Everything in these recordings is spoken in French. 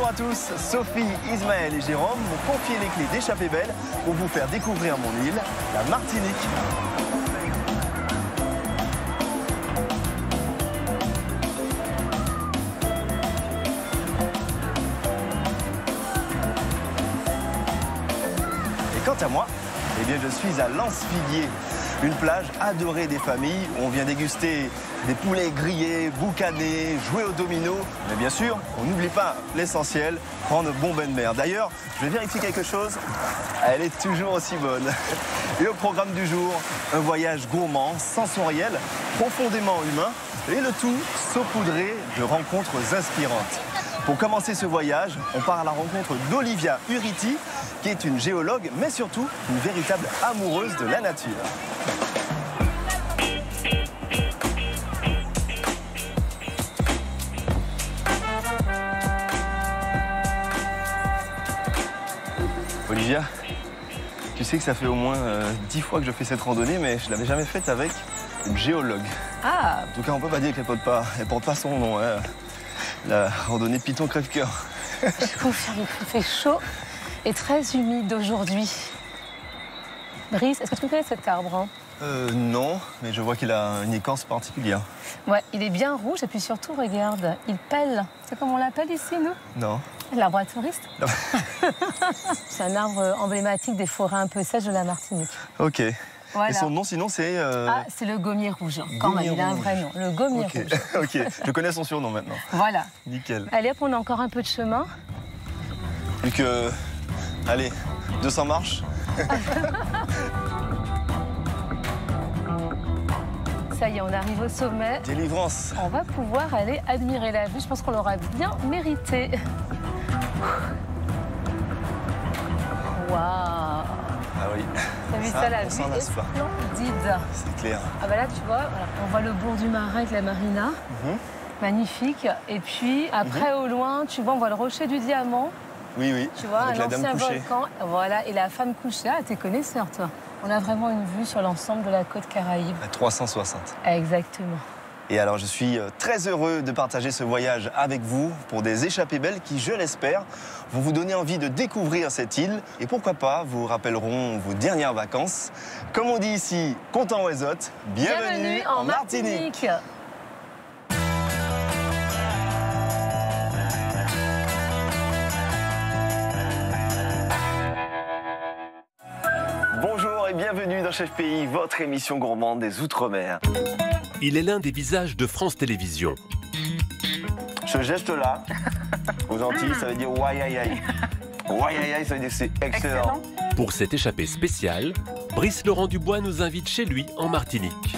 Bonjour à tous, Sophie, Ismaël et Jérôme m'ont confié les clés d'Échappée Belle pour vous faire découvrir mon île, la Martinique. Et quant à moi, eh bien, je suis à Lance-Figuier, une plage adorée des familles où on vient déguster des poulets grillés, boucanés, jouer au domino. Mais bien sûr, on n'oublie pas l'essentiel, prendre un bon bain de mer. D'ailleurs, je vais vérifier quelque chose, elle est toujours aussi bonne. Et au programme du jour, un voyage gourmand, sensoriel, profondément humain, et le tout saupoudré de rencontres inspirantes. Pour commencer ce voyage, on part à la rencontre d'Olivia Uriti, qui est une géologue, mais surtout une véritable amoureuse de la nature. Olivia, tu sais que ça fait au moins 10 fois que je fais cette randonnée, mais je ne l'avais jamais faite avec une géologue. Ah. En tout cas, on ne peut pas dire qu'elle ne porte pas son nom. Hein. La randonnée Python Crève-Cœur. Je confirme qu'il fait chaud et très humide aujourd'hui. Brice, est-ce que tu connais cet arbre, hein? Non, mais je vois qu'il a une écorce particulière. Ouais, il est bien rouge et puis surtout, regarde, il pèle. C'est comme on l'appelle ici, nous? Non. L'arbre à touristes. C'est un arbre emblématique des forêts un peu sèches de la Martinique. Ok. Voilà. Et son nom, sinon, c'est... Ah, c'est le gommier rouge. Quand même, il a un vrai nom. Le gommier rouge. Ok, je connais son surnom maintenant. Voilà. Nickel. Allez, hop, on a encore un peu de chemin. Plus que... Allez, 200 marches. Ça y est, on arrive au sommet. Délivrance. On va pouvoir aller admirer la vue. Je pense qu'on l'aura bien mérité. Waouh! Ah oui. T'as vu ça, la vue s'en lasse est pas. splendide. C'est clair. Ah bah là, tu vois, voilà, on voit le bord du marin avec la marina. Magnifique. Et puis, après, au loin, tu vois, on voit le rocher du Diamant. Oui, oui. Tu vois, avec un la dame ancien couchée. volcan. Voilà, et la femme couchée. Ah, t'es connaisseur, toi. On a vraiment une vue sur l'ensemble de la côte Caraïbe. À 360. Exactement. Et alors, je suis très heureux de partager ce voyage avec vous pour des échappées belles qui, je l'espère, vont vous donner envie de découvrir cette île et pourquoi pas vous rappelleront vos dernières vacances. Comme on dit ici, content Ouezotte, bienvenue en Martinique. Bonjour et bienvenue dans Chef Pays, votre émission gourmande des Outre-mer. Il est l'un des visages de France Télévisions. Ce geste-là, aux Antilles, ça veut dire ouaïaïaï. Ouaïaïaï, ça veut dire que c'est excellent. Pour cette échappée spéciale, Brice Laurent Dubois nous invite chez lui en Martinique.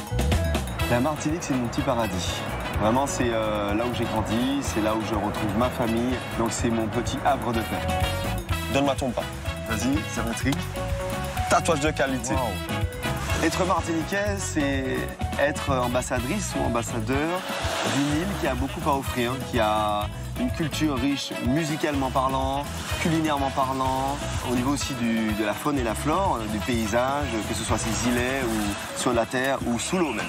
La Martinique, c'est mon petit paradis. Vraiment, c'est là où j'ai grandi, c'est là où je retrouve ma famille. Donc c'est mon petit havre de paix. Donne-moi ton pain. Vas-y, c'est un trick. Tatouage de qualité. Wow. Être martiniquais, c'est être ambassadrice ou ambassadeur d'une île qui a beaucoup à offrir, qui a une culture riche musicalement parlant, culinairement parlant, au niveau aussi de la faune et la flore, du paysage, que ce soit ses îlets ou sur la terre ou sous l'eau même.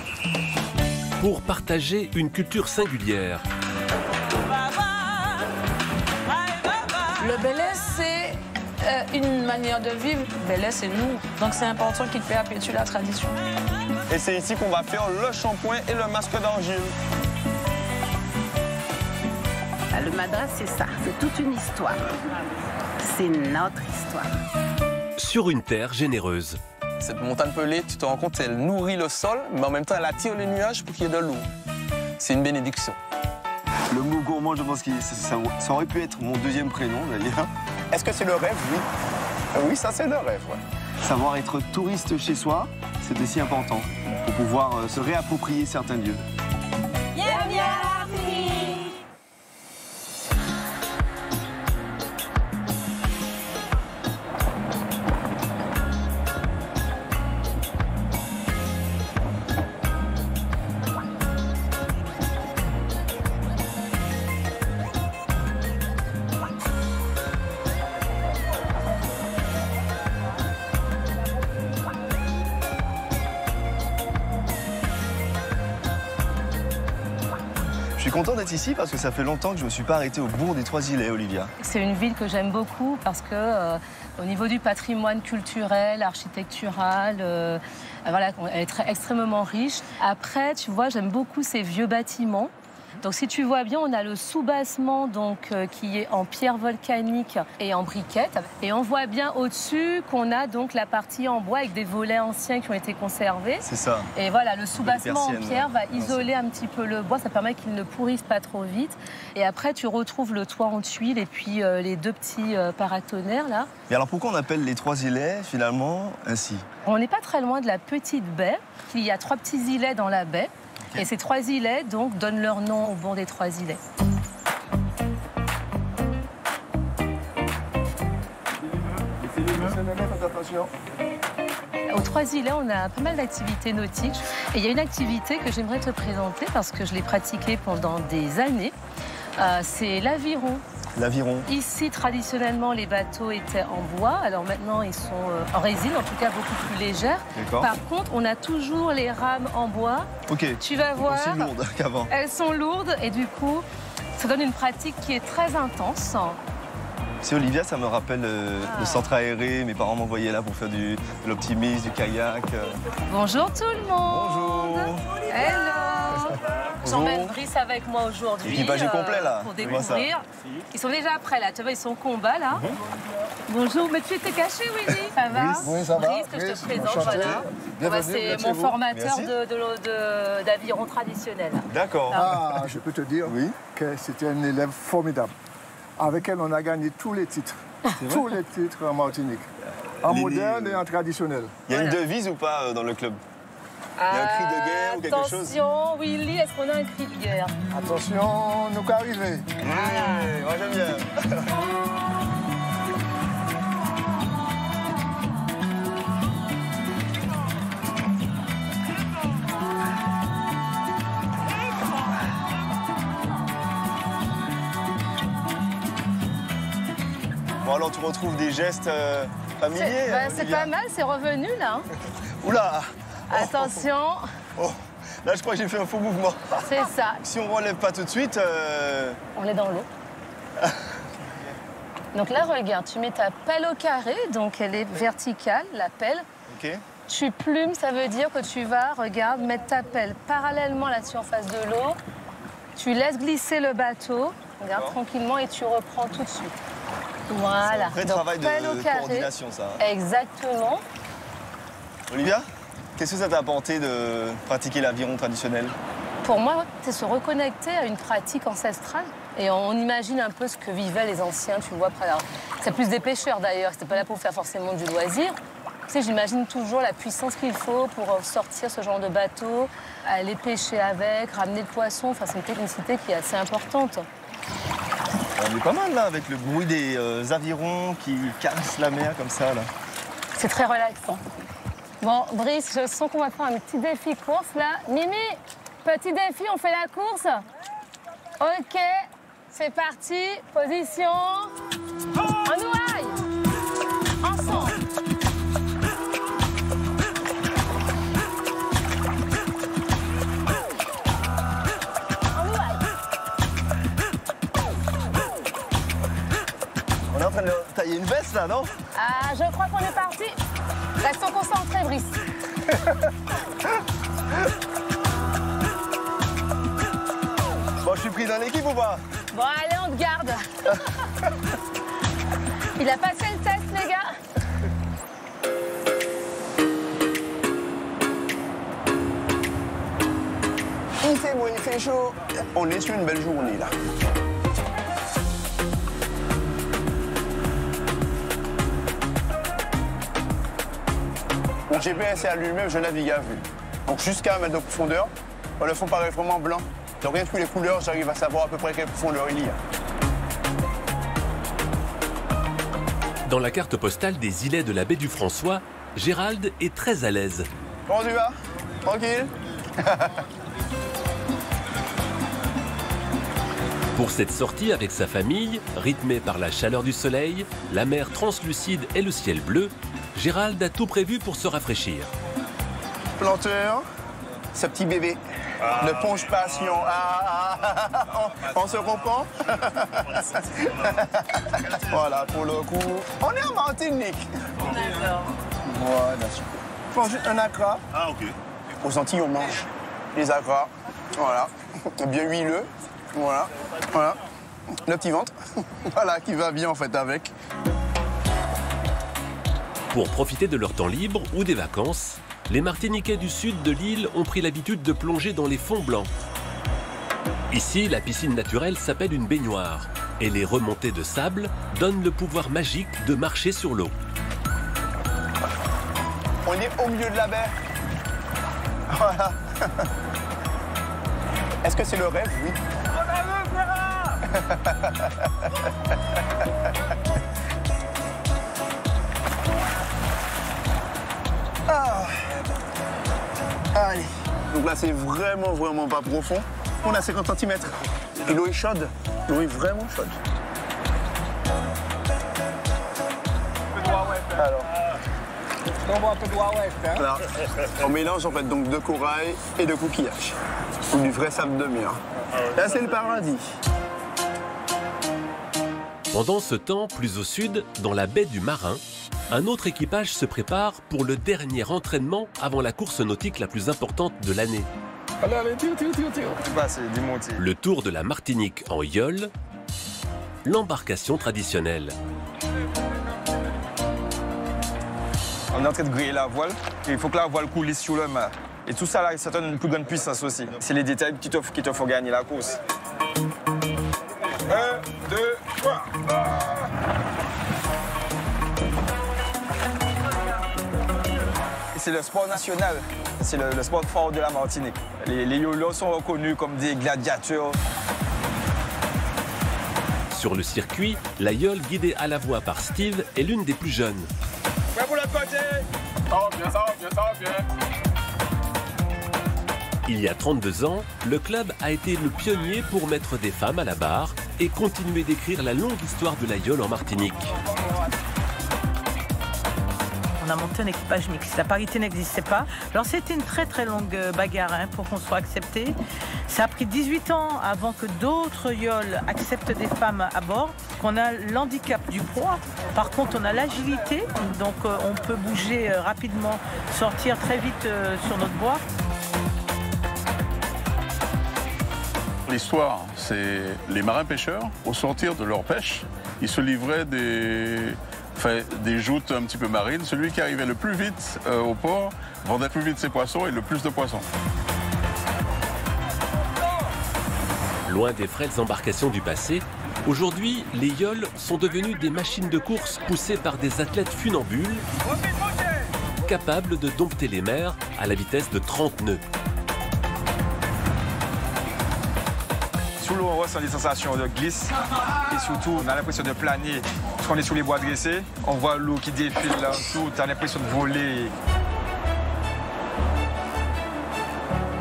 Pour partager une culture singulière. Le belay, c'est une manière de vivre. Le belay, c'est nous. Donc c'est important qu'il perpétue la tradition. Et c'est ici qu'on va faire le shampoing et le masque d'argile. Le madras, c'est ça. C'est toute une histoire. C'est notre histoire. Sur une terre généreuse. Cette montagne pelée, tu te rends compte, elle nourrit le sol, mais en même temps, elle attire les nuages pour qu'il y ait de l'eau. C'est une bénédiction. Le mot gourmand, je pense que ça aurait pu être mon deuxième prénom, d'ailleurs. Est-ce que c'est le rêve? Oui. Oui, ça, c'est le rêve, ouais. Savoir être touriste chez soi, c'est aussi important pour pouvoir se réapproprier certains lieux. Bienvenue à Martinique. suis content d'être ici parce que ça fait longtemps que je ne me suis pas arrêté au bourg des Trois-Îlets, Olivia. C'est une ville que j'aime beaucoup parce que au niveau du patrimoine culturel, architectural, voilà, elle est extrêmement riche. Après, tu vois, j'aime beaucoup ces vieux bâtiments. Donc si tu vois bien, on a le soubassement donc, qui est en pierre volcanique et en briquettes. Et on voit bien au-dessus qu'on a donc la partie en bois avec des volets anciens qui ont été conservés. C'est ça. Et voilà, le soubassement en pierre va isoler un petit peu le bois. Ça permet qu'il ne pourrisse pas trop vite. Et après, tu retrouves le toit en tuiles et puis les deux petits paratonnerres là. Mais alors pourquoi on appelle les Trois-Îlets finalement ainsi? On n'est pas très loin de la petite baie. Il y a 3 petits îlets dans la baie. Et ces 3 îlets, donc, donnent leur nom au bourg des Trois-Îlets. Aux Trois-Îlets, on a pas mal d'activités nautiques. Et il y a une activité que j'aimerais te présenter parce que je l'ai pratiquée pendant des années. C'est l'aviron. L'aviron. Ici, traditionnellement, les bateaux étaient en bois. Alors maintenant, ils sont en résine, en tout cas beaucoup plus légères. Par contre, on a toujours les rames en bois. Ok. Tu vas voir. Aussi lourdes qu'avant. Elles sont lourdes et du coup, ça donne une pratique qui est très intense. C'est Olivia, ça me rappelle le centre aéré. Mes parents m'envoyaient là pour faire de l'optimisme, du kayak. Bonjour tout le monde. Bonjour. Hello. J'emmène Brice avec moi aujourd'hui. Équipage complet là. Pour découvrir. Ils sont déjà prêts là. Tu vois, ils sont au combat là. Bonjour. Mais tu étais caché, Willy. Ça va? Oui, ça va. Brice, que je te présente. Voilà. C'est mon formateur d'aviron traditionnel. D'accord. Ah, je peux te dire que c'était un élève formidable. Avec elle, on a gagné tous les titres. Tous les titres en Martinique. En moderne et en traditionnel. Il y a une devise ou pas dans le club? Il y a un cri de guerre ou quelque chose? Attention, Willy, est-ce qu'on a un cri de guerre? Attention, nous qu'à arriver. Moi j'aime bien. Bon alors tu retrouves des gestes familiers. C'est pas mal, c'est revenu là. Oula. Attention. Oh. Là je crois que j'ai fait un faux mouvement. C'est ça. Si on ne relève pas tout de suite... On est dans l'eau. Donc là regarde, tu mets ta pelle au carré, donc elle est verticale, la pelle. Ok. Tu plumes, ça veut dire que tu vas, regarde, mettre ta pelle parallèlement à la surface de l'eau. Tu laisses glisser le bateau, regarde tranquillement et tu reprends tout de suite. Voilà. C'est un vrai travail de coordination, ça. Exactement. Olivia, qu'est-ce que ça t'a apporté de pratiquer l'aviron traditionnel? Pour moi, c'est se reconnecter à une pratique ancestrale. Et on imagine un peu ce que vivaient les anciens, tu vois. C'est plus des pêcheurs d'ailleurs, c'était pas là pour faire forcément du loisir. Tu sais, j'imagine toujours la puissance qu'il faut pour sortir ce genre de bateau, aller pêcher avec, ramener le poisson. Enfin, c'est une technicité qui est assez importante. On est pas mal là, avec le bruit des avirons qui caressent la mer comme ça là. C'est très relaxant. Bon, Brice, je sens qu'on va faire un petit défi course là. Mimi, petit défi, on fait la course? Ok, c'est parti. Position. On nous aille. Ensemble. On est en train de tailler une veste là, non? Ah, je crois qu'on est parti. Restons concentrés, Brice. Bon, je suis pris dans l'équipe ou pas? Bon, allez, on te garde. Il a passé le test, les gars. Il fait beau, il fait chaud. On est sur une belle journée là. Mon GPS est allumé, je navigue à vue. Donc jusqu'à 1 mètre de profondeur, le fond paraît vraiment blanc. Donc rien que les couleurs, j'arrive à savoir à peu près quelle profondeur il y a. Dans la carte postale des îlets de la baie du François, Gérald est très à l'aise. Comment tu vas? Tranquille? Pour cette sortie avec sa famille, rythmée par la chaleur du soleil, la mer translucide et le ciel bleu, Gérald a tout prévu pour se rafraîchir. Planteur, ce petit bébé. de Ponche Passion. On se comprend? Voilà, pour le coup, on est en Martinique. Voilà, super. Manger un accra. Ah, ok. Aux Antilles, on mange les accras. Voilà, bien huileux. Voilà, voilà. Le petit ventre, voilà, qui va bien en fait avec. Pour profiter de leur temps libre ou des vacances, les Martiniquais du sud de l'île ont pris l'habitude de plonger dans les fonds blancs. Ici, la piscine naturelle s'appelle une baignoire et les remontées de sable donnent le pouvoir magique de marcher sur l'eau. On est au milieu de la baie. Voilà. Est-ce que c'est le rêve? Oui. Ah. Allez. Donc là, c'est vraiment pas profond. On a 50 cm. Et l'eau est chaude. L'eau est vraiment chaude. Alors. Voilà. On mélange en fait donc de corail et de coquillage. Ou du vrai sable de mer. Là, c'est le paradis. Pendant ce temps, plus au sud, dans la baie du Marin, un autre équipage se prépare pour le dernier entraînement avant la course nautique la plus importante de l'année. Le tour de la Martinique en yole, l'embarcation traditionnelle. On est en train de griller la voile. Il faut que la voile coulisse sur le mât. Et tout ça, là, ça donne une plus grande puissance aussi. C'est les détails qui te font gagner la course. 1, 2, 3. C'est le sport national. C'est le sport fort de la Martinique. Les yolos sont reconnus comme des gladiateurs. Sur le circuit, la yole guidée à la voix par Steve est l'une des plus jeunes. Ouais, pour le côté. Ça va bien, ça va bien, ça va bien. Il y a 32 ans, le club a été le pionnier pour mettre des femmes à la barre et continuer d'écrire la longue histoire de la yole en Martinique. On a monté un équipage mixte. La parité n'existait pas. Alors c'était une très longue bagarre pour qu'on soit accepté. Ça a pris 18 ans avant que d'autres yoles acceptent des femmes à bord. On a l'handicap du poids. Par contre, on a l'agilité. Donc on peut bouger rapidement, sortir très vite sur notre bois. L'histoire, c'est les marins-pêcheurs, au sortir de leur pêche, ils se livraient des joutes un petit peu marines. Celui qui arrivait le plus vite au port vendait plus vite ses poissons et le plus de poissons. Loin des frêles embarcations du passé, aujourd'hui, les yoles sont devenues des machines de course poussées par des athlètes funambules, capables de dompter les mers à la vitesse de 30 nœuds. Sous l'eau, on ressent des sensations de glisse et surtout, on a l'impression de planer. Parce qu'on est sous les bois dressés, on voit l'eau qui défile là tout, on a l'impression de voler.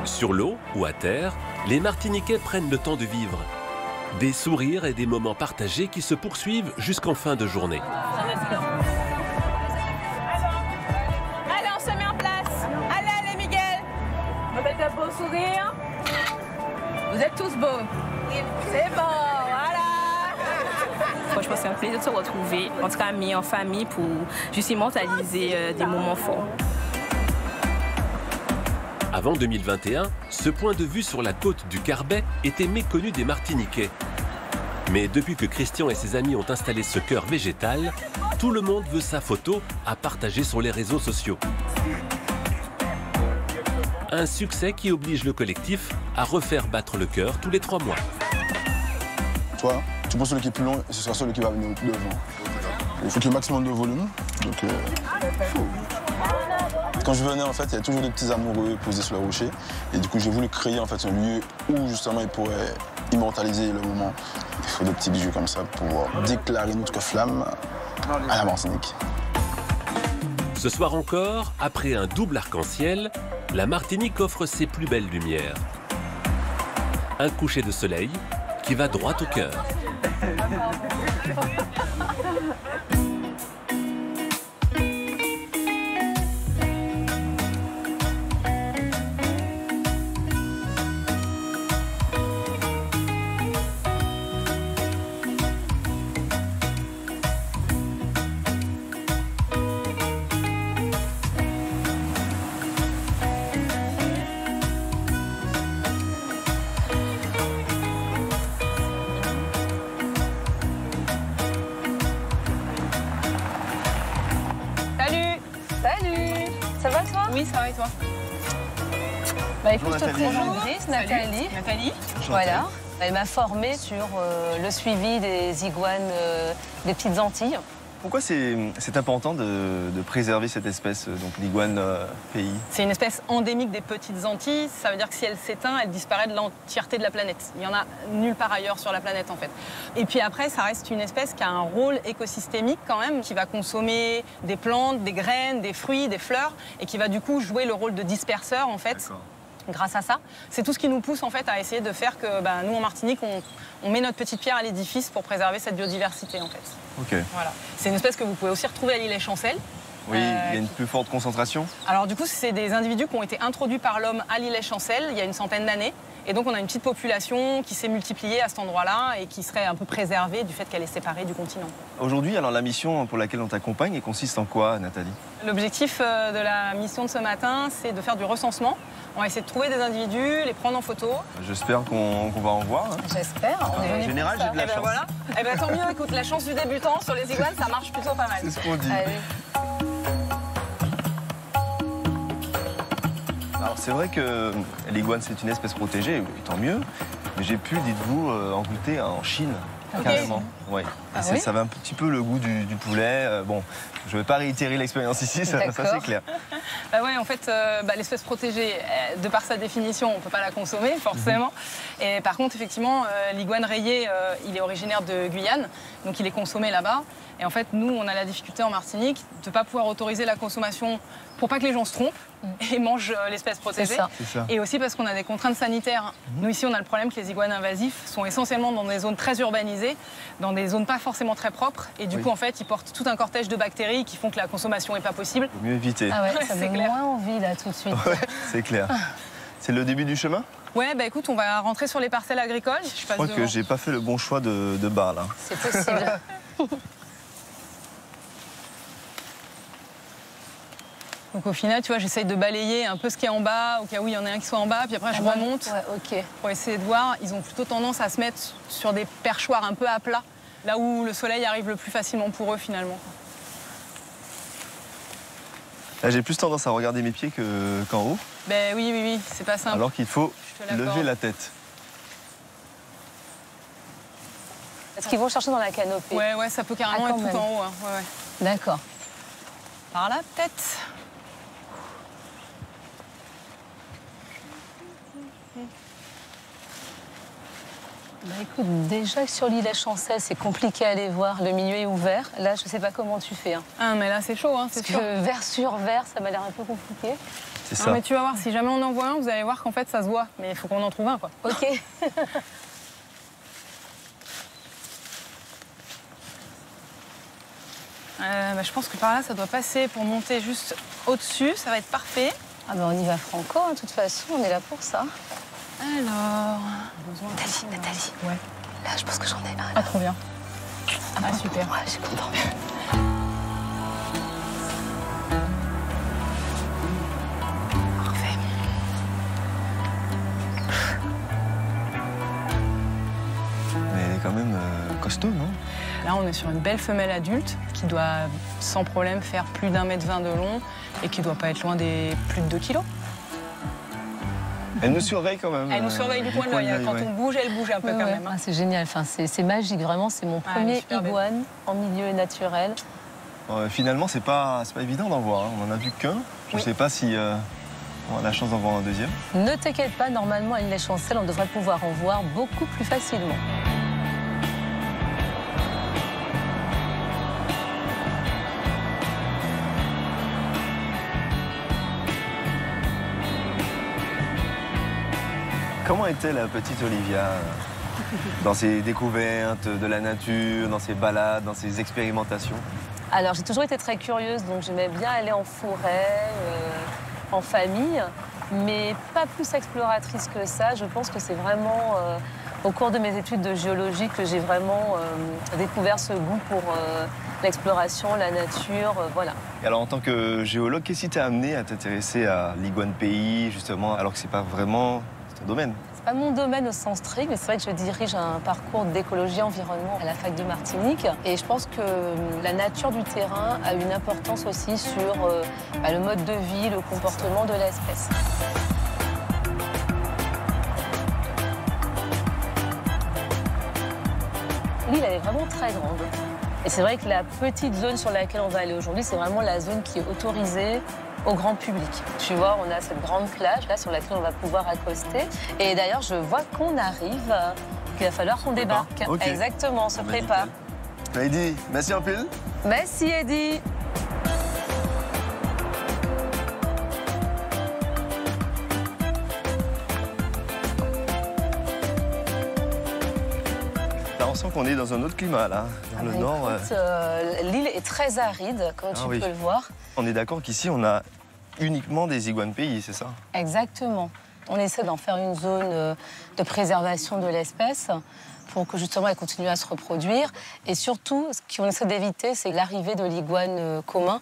Sur l'eau ou à terre, les Martiniquais prennent le temps de vivre. Des sourires et des moments partagés qui se poursuivent jusqu'en fin de journée. Allez, on se met en place. Allez, Miguel. On va mettre un beau sourire. Vous êtes tous beaux. C'est bon, voilà. Franchement, c'est un plaisir de se retrouver, en tout cas amis, en famille, pour juste immortaliser des moments forts. Avant 2021, ce point de vue sur la côte du Carbet était méconnu des Martiniquais. Mais depuis que Christian et ses amis ont installé ce cœur végétal, tout le monde veut sa photo à partager sur les réseaux sociaux. Un succès qui oblige le collectif à refaire battre le cœur tous les 3 mois. Toi, tu prends celui qui est plus long et ce sera celui qui va venir devant. Il faut qu'il y ait le maximum de volume. Donc, quand je venais, en fait, il y a toujours des petits amoureux posés sur le rocher. Et du coup, j'ai voulu créer en fait, un lieu où justement ils pourraient immortaliser le moment. Il faut des petits bijoux comme ça pour pouvoir déclarer notre flamme à la Martinique. Ce soir encore, après un double arc-en-ciel, la Martinique offre ses plus belles lumières. Un coucher de soleil qui va droit au cœur. toi? Oui, ça va et toi? Bah écoute, je te Nathalie. présente Brice, Nathalie. Nathalie. Voilà. Elle m'a formée sur le suivi des iguanes des petites Antilles. Pourquoi c'est important de préserver cette espèce, donc l'iguane pays? C'est une espèce endémique des petites Antilles. Ça veut dire que si elle s'éteint, elle disparaît de l'entièreté de la planète. Il n'y en a nulle part ailleurs sur la planète, en fait. Et puis après, ça reste une espèce qui a un rôle écosystémique quand même, qui va consommer des plantes, des graines, des fruits, des fleurs, et qui va du coup jouer le rôle de disperseur, en fait. Grâce à ça, c'est tout ce qui nous pousse en fait à essayer de faire que nous en Martinique, on met notre petite pierre à l'édifice pour préserver cette biodiversité en fait. Ok. Voilà. C'est une espèce que vous pouvez aussi retrouver à l'île Chancel. Oui, il y a une plus forte concentration. Alors du coup, c'est des individus qui ont été introduits par l'homme à l'île Chancel il y a une centaine d'années. Et donc on a une petite population qui s'est multipliée à cet endroit-là et qui serait un peu préservée du fait qu'elle est séparée du continent. Aujourd'hui, alors la mission pour laquelle on t'accompagne, elle consiste en quoi, Nathalie? L'objectif de la mission de ce matin, c'est de faire du recensement. On va essayer de trouver des individus, les prendre en photo. J'espère qu'on va en voir. Hein. J'espère. En général, j'ai de la chance. Voilà. Eh ben, tant mieux, écoute, la chance du débutant sur les iguanes, ça marche plutôt pas mal. C'est ce qu'on dit. Allez. Alors c'est vrai que l'iguane c'est une espèce protégée, et tant mieux, mais j'ai pu, dites-vous, en goûter en Chine, carrément. Ouais. Et ça avait un petit peu le goût du poulet. Bon, je ne vais pas réitérer l'expérience ici, ça c'est clair. Ouais, en fait, l'espèce protégée, de par sa définition, on ne peut pas la consommer, forcément. Et par contre, effectivement, l'iguane rayée, il est originaire de Guyane, donc il est consommé là-bas. Et en fait, nous, on a la difficulté en Martinique de ne pas pouvoir autoriser la consommation pour pas que les gens se trompent et mangent l'espèce protégée. C'est ça. Et aussi parce qu'on a des contraintes sanitaires. Nous, ici, on a le problème que les iguanes invasifs sont essentiellement dans des zones très urbanisées, dans des zones pas forcément très propres. Et du coup, en fait, ils portent tout un cortège de bactéries qui font que la consommation n'est pas possible. Vaut mieux éviter. Ah ouais, ça donne moins envie là tout de suite. Ouais, c'est clair. C'est le début du chemin? Ouais, bah écoute, on va rentrer sur les parcelles agricoles. Je crois que j'ai pas fait le bon choix de bar là. C'est possible. Donc au final, tu vois, j'essaye de balayer un peu ce qui est en bas, au cas où il y en a un qui soit en bas, puis après je remonte pour essayer de voir. Ils ont plutôt tendance à se mettre sur des perchoirs un peu à plat, là où le soleil arrive le plus facilement pour eux finalement. Là, j'ai plus tendance à regarder mes pieds qu'en haut. Ben oui, c'est pas simple. Alors qu'il faut lever la tête. Est-ce qu'ils vont chercher dans la canopée? Ouais, ça peut carrément être tout en haut. Hein. Ouais. D'accord. Par là, peut-être. Bah écoute, déjà sur l'île Chancel, c'est compliqué à les voir. Le milieu est ouvert. Là, je sais pas comment tu fais. Hein. Ah, mais là, c'est chaud, hein, c'est sûr. Parce que vert sur vert, ça m'a l'air un peu compliqué. C'est ça. Mais tu vas voir, si jamais on en voit un, vous allez voir qu'en fait, ça se voit. Mais il faut qu'on en trouve un, quoi. Ok. Je pense que par là, ça doit passer pour monter juste au-dessus. Ça va être parfait. Ah ben on y va franco, hein, de toute façon, on est là pour ça. Alors... Nathalie. Ouais. Là, je pense que j'en ai un. Ah, trop bien. Ah, super. Ouais, je suis contente. Parfait. Mais elle est quand même costaud, non? Là, on est sur une belle femelle adulte qui doit sans problème faire plus d'1,20 m de long et qui doit pas être loin des plus de 2 kilos. Elle nous surveille quand même. Elle nous surveille du coin de l'œil. Quand on bouge, elle bouge un peu quand même. Ah, c'est génial, enfin, c'est magique, vraiment. C'est mon premier iguane en milieu naturel. Finalement, c'est pas évident d'en voir. Hein. On en a vu qu'un. Je sais pas si on a la chance d'en voir un deuxième. Ne t'inquiète pas, normalement, à l'île Chancel, on devrait pouvoir en voir beaucoup plus facilement. Comment était la petite Olivia dans ses découvertes de la nature, dans ses balades, dans ses expérimentations? Alors, j'ai toujours été très curieuse, donc j'aimais bien aller en forêt, en famille, mais pas plus exploratrice que ça. Je pense que c'est vraiment au cours de mes études de géologie que j'ai vraiment découvert ce goût pour l'exploration, la nature, voilà. Et alors, en tant que géologue, qu'est-ce qui t'a amené à t'intéresser à l'iguane pays, justement, alors que c'est pas vraiment ton domaine? c'est pas mon domaine au sens strict, mais c'est vrai que je dirige un parcours d'écologie environnement à la fac de Martinique. Et je pense que la nature du terrain a une importance aussi sur le mode de vie, le comportement de l'espèce. L'île, elle est vraiment très grande. Et c'est vrai que la petite zone sur laquelle on va aller aujourd'hui, c'est vraiment la zone qui est autorisée au grand public. Tu vois, on a cette grande plage là sur laquelle on va pouvoir accoster. Et d'ailleurs, je vois qu'on arrive, qu'il va falloir qu'on débarque. Okay. Exactement, on se prépare. Eddy, merci un peu. Merci Eddy. On sent qu'on est dans un autre climat là, dans le nord. L'île est très aride, comme tu peux le voir. On est d'accord qu'ici, on a uniquement des iguanes pays, c'est ça? Exactement. On essaie d'en faire une zone de préservation de l'espèce pour que justement elle continue à se reproduire. Et surtout, ce qu'on essaie d'éviter, c'est l'arrivée de l'iguane commun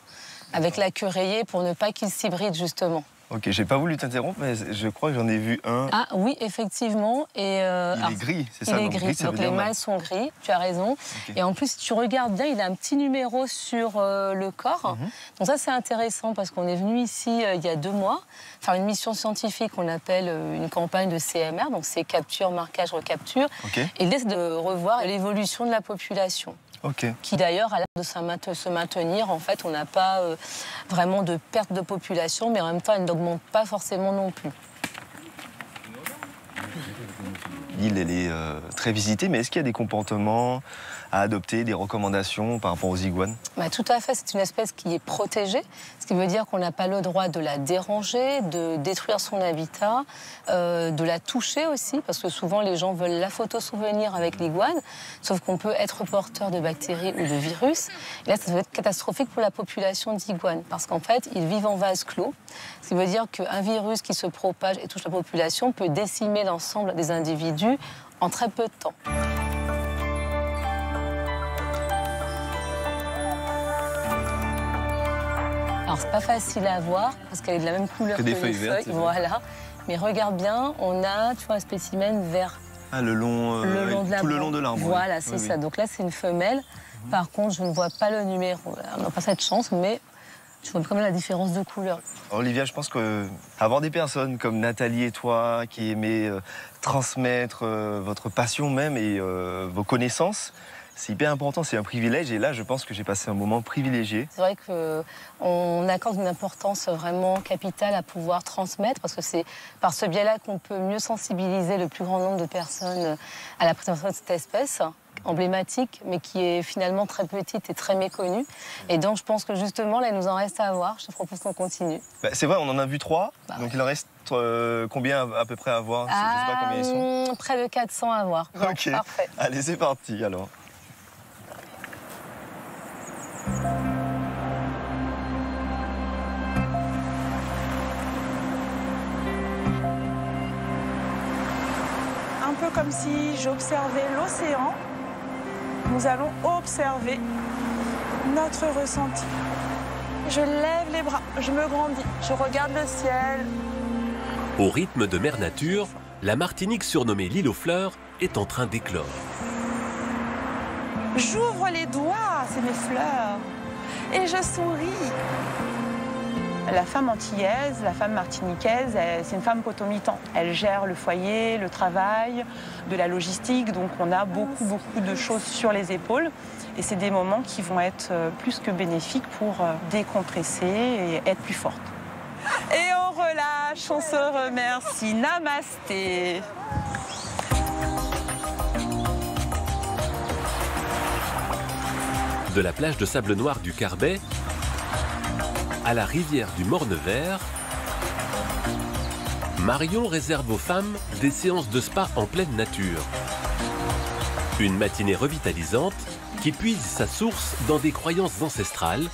avec la queue rayée pour ne pas qu'il s'hybride justement. Ok, j'ai pas voulu t'interrompre, mais je crois que j'en ai vu un. Ah oui, effectivement. Et il est gris, c'est ça? Il est gris, donc les mâles sont gris, tu as raison. Okay. Et en plus, si tu regardes bien, il a un petit numéro sur le corps. Donc ça, c'est intéressant parce qu'on est venu ici il y a 2 mois faire une mission scientifique qu'on appelle une campagne de CMR, donc c'est capture, marquage, recapture. Et l'idée, c'est de revoir l'évolution de la population. Qui d'ailleurs a l'air de se maintenir. En fait, on n'a pas vraiment de perte de population, mais en même temps, elle n'augmente pas forcément non plus. L'île, elle est très visitée, mais est-ce qu'il y a des comportements à adopter, des recommandations par rapport aux iguanes? Tout à fait, c'est une espèce qui est protégée, ce qui veut dire qu'on n'a pas le droit de la déranger, de détruire son habitat, de la toucher aussi, parce que souvent les gens veulent la photo souvenir avec l'iguane, sauf qu'on peut être porteur de bactéries ou de virus. Et là, ça va être catastrophique pour la population d'iguanes, parce qu'en fait, ils vivent en vase clos, ce qui veut dire qu'un virus qui se propage et touche la population peut décimer l'ensemble des individus en très peu de temps. Alors, c'est pas facile à voir parce qu'elle est de la même couleur que les feuilles vertes. Voilà. Mais regarde bien, on a, tu vois, un spécimen vert. Ah, le long de l'arbre. Voilà, c'est ça. Donc là, c'est une femelle. Par contre, je ne vois pas le numéro. On n'a pas cette chance, mais je vois quand même la différence de couleur. Olivia, je pense qu'avoir des personnes comme Nathalie et toi qui aimez transmettre votre passion même et vos connaissances, c'est hyper important, c'est un privilège. Et là, je pense que j'ai passé un moment privilégié. C'est vrai qu'on accorde une importance vraiment capitale à pouvoir transmettre, parce que c'est par ce biais-là qu'on peut mieux sensibiliser le plus grand nombre de personnes à la présentation de cette espèce emblématique, mais qui est finalement très petite et très méconnue. Et donc, je pense que justement, là, il nous en reste à voir. Je te propose qu'on continue. C'est vrai, on en a vu 3. Donc, il en reste combien à peu près à voir? Je sais pas combien ils sont. Près de 400 à voir. Donc, ok, parfait. Allez, c'est parti alors. Un peu comme si j'observais l'océan, nous allons observer notre ressenti. Je lève les bras, je me grandis, je regarde le ciel. Au rythme de mère nature, la Martinique surnommée l'île aux fleurs est en train d'éclore. J'ouvre les doigts, c'est mes fleurs, et je souris. La femme antillaise, la femme martiniquaise, c'est une femme potomitan. Elle gère le foyer, le travail, de la logistique, donc on a beaucoup de choses sur les épaules. Et c'est des moments qui vont être plus que bénéfiques pour décompresser et être plus forte. Et on relâche, on se remercie. Namasté. De la plage de sable noir du Carbet à la rivière du Morne-Vert, Marion réserve aux femmes des séances de spa en pleine nature. Une matinée revitalisante qui puise sa source dans des croyances ancestrales,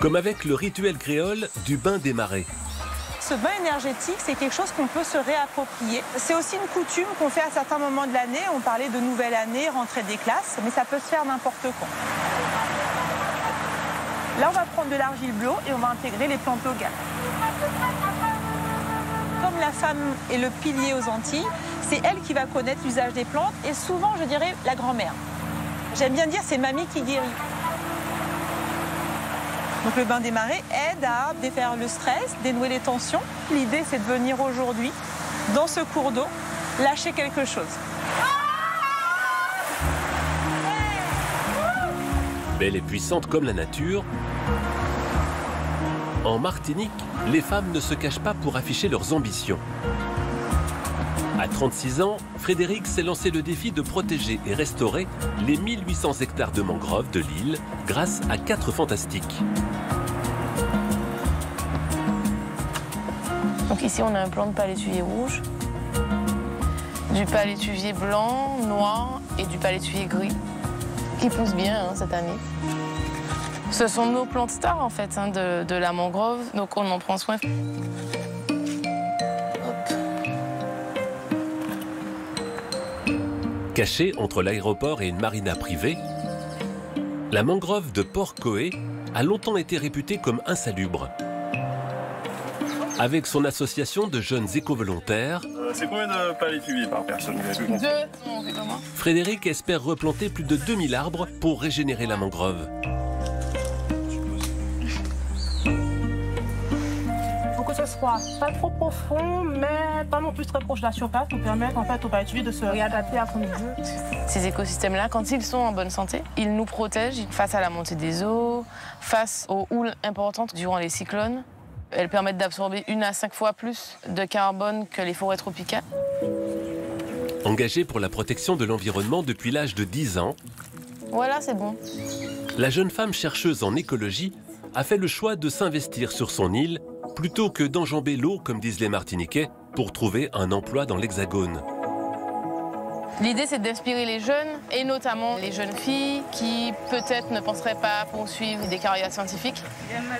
comme avec le rituel créole du bain des marais. Ce bain énergétique, c'est quelque chose qu'on peut se réapproprier. C'est aussi une coutume qu'on fait à certains moments de l'année. On parlait de nouvelle année, rentrée des classes, mais ça peut se faire n'importe quand. Là, on va prendre de l'argile bleue et on va intégrer les plantes locales. Comme la femme est le pilier aux Antilles, C'est elle qui va connaître l'usage des plantes et souvent, je dirais, la grand-mère. J'aime bien dire, c'est mamie qui guérit. Donc le bain des marais aide à défaire le stress, dénouer les tensions. L'idée, c'est de venir aujourd'hui, dans ce cours d'eau, lâcher quelque chose. Belle et puissante comme la nature, en Martinique, les femmes ne se cachent pas pour afficher leurs ambitions. À 36 ans, Frédéric s'est lancé le défi de protéger et restaurer les 1800 hectares de mangroves de l'île grâce à 4 fantastiques. Donc ici, on a un plant de palétuvier rouge, du palétuvier blanc, noir et du palétuvier gris, qui poussent bien cette année. Ce sont nos plantes stars en fait de la mangrove, donc on en prend soin. Cachée entre l'aéroport et une marina privée, la mangrove de Port-Coé a longtemps été réputée comme insalubre. Avec son association de jeunes éco-volontaires, c'est combien de palétuviers par personne? 2. Frédéric espère replanter plus de 2000 arbres pour régénérer la mangrove. Que ce soit pas trop profond, mais pas non plus très proche de la surface pour permettre en fait aux palétuviers de se réadapter à son milieu. Ces écosystèmes-là, quand ils sont en bonne santé, ils nous protègent face à la montée des eaux, face aux houles importantes durant les cyclones. Elles permettent d'absorber 1 à 5 fois plus de carbone que les forêts tropicales. Engagée pour la protection de l'environnement depuis l'âge de 10 ans, voilà, c'est bon. La jeune femme chercheuse en écologie a fait le choix de s'investir sur son île plutôt que d'enjamber l'eau, comme disent les Martiniquais, pour trouver un emploi dans l'Hexagone. L'idée, c'est d'inspirer les jeunes, et notamment les jeunes filles qui peut-être ne penseraient pas poursuivre des carrières scientifiques,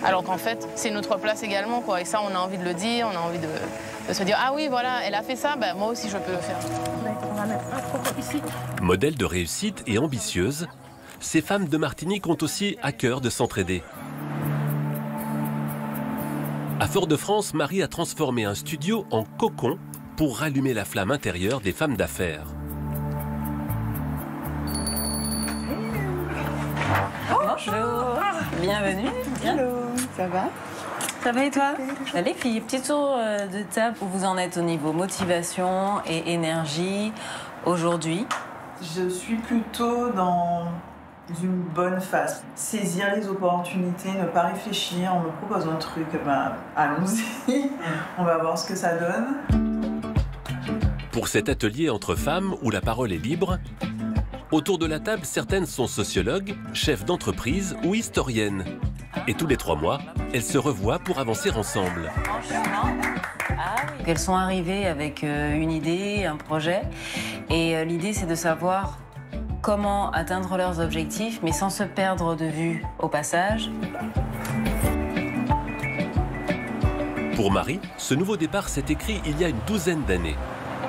alors qu'en fait, c'est notre place également, quoi. Et ça, on a envie de le dire, on a envie de se dire « Ah oui, voilà, elle a fait ça, ben, moi aussi je peux le faire. » On va mettre un trop ici. Modèle de réussite et ambitieuse, ces femmes de Martinique ont aussi à cœur de s'entraider. À Fort-de-France, Marie a transformé un studio en cocon pour rallumer la flamme intérieure des femmes d'affaires. Bonjour, bienvenue. Hello, ça va? Ça va et toi? Les filles, petit tour de table où vous en êtes au niveau motivation et énergie aujourd'hui. Je suis plutôt dans une bonne phase. Saisir les opportunités, ne pas réfléchir, on me propose un truc, ben allons-y, on va voir ce que ça donne. Pour cet atelier entre femmes où la parole est libre, autour de la table, certaines sont sociologues, chefs d'entreprise ou historiennes. Et tous les 3 mois, elles se revoient pour avancer ensemble. Elles sont arrivées avec une idée, un projet, et l'idée c'est de savoir comment atteindre leurs objectifs, mais sans se perdre de vue au passage. Pour Marie, ce nouveau départ s'est écrit il y a une douzaine d'années.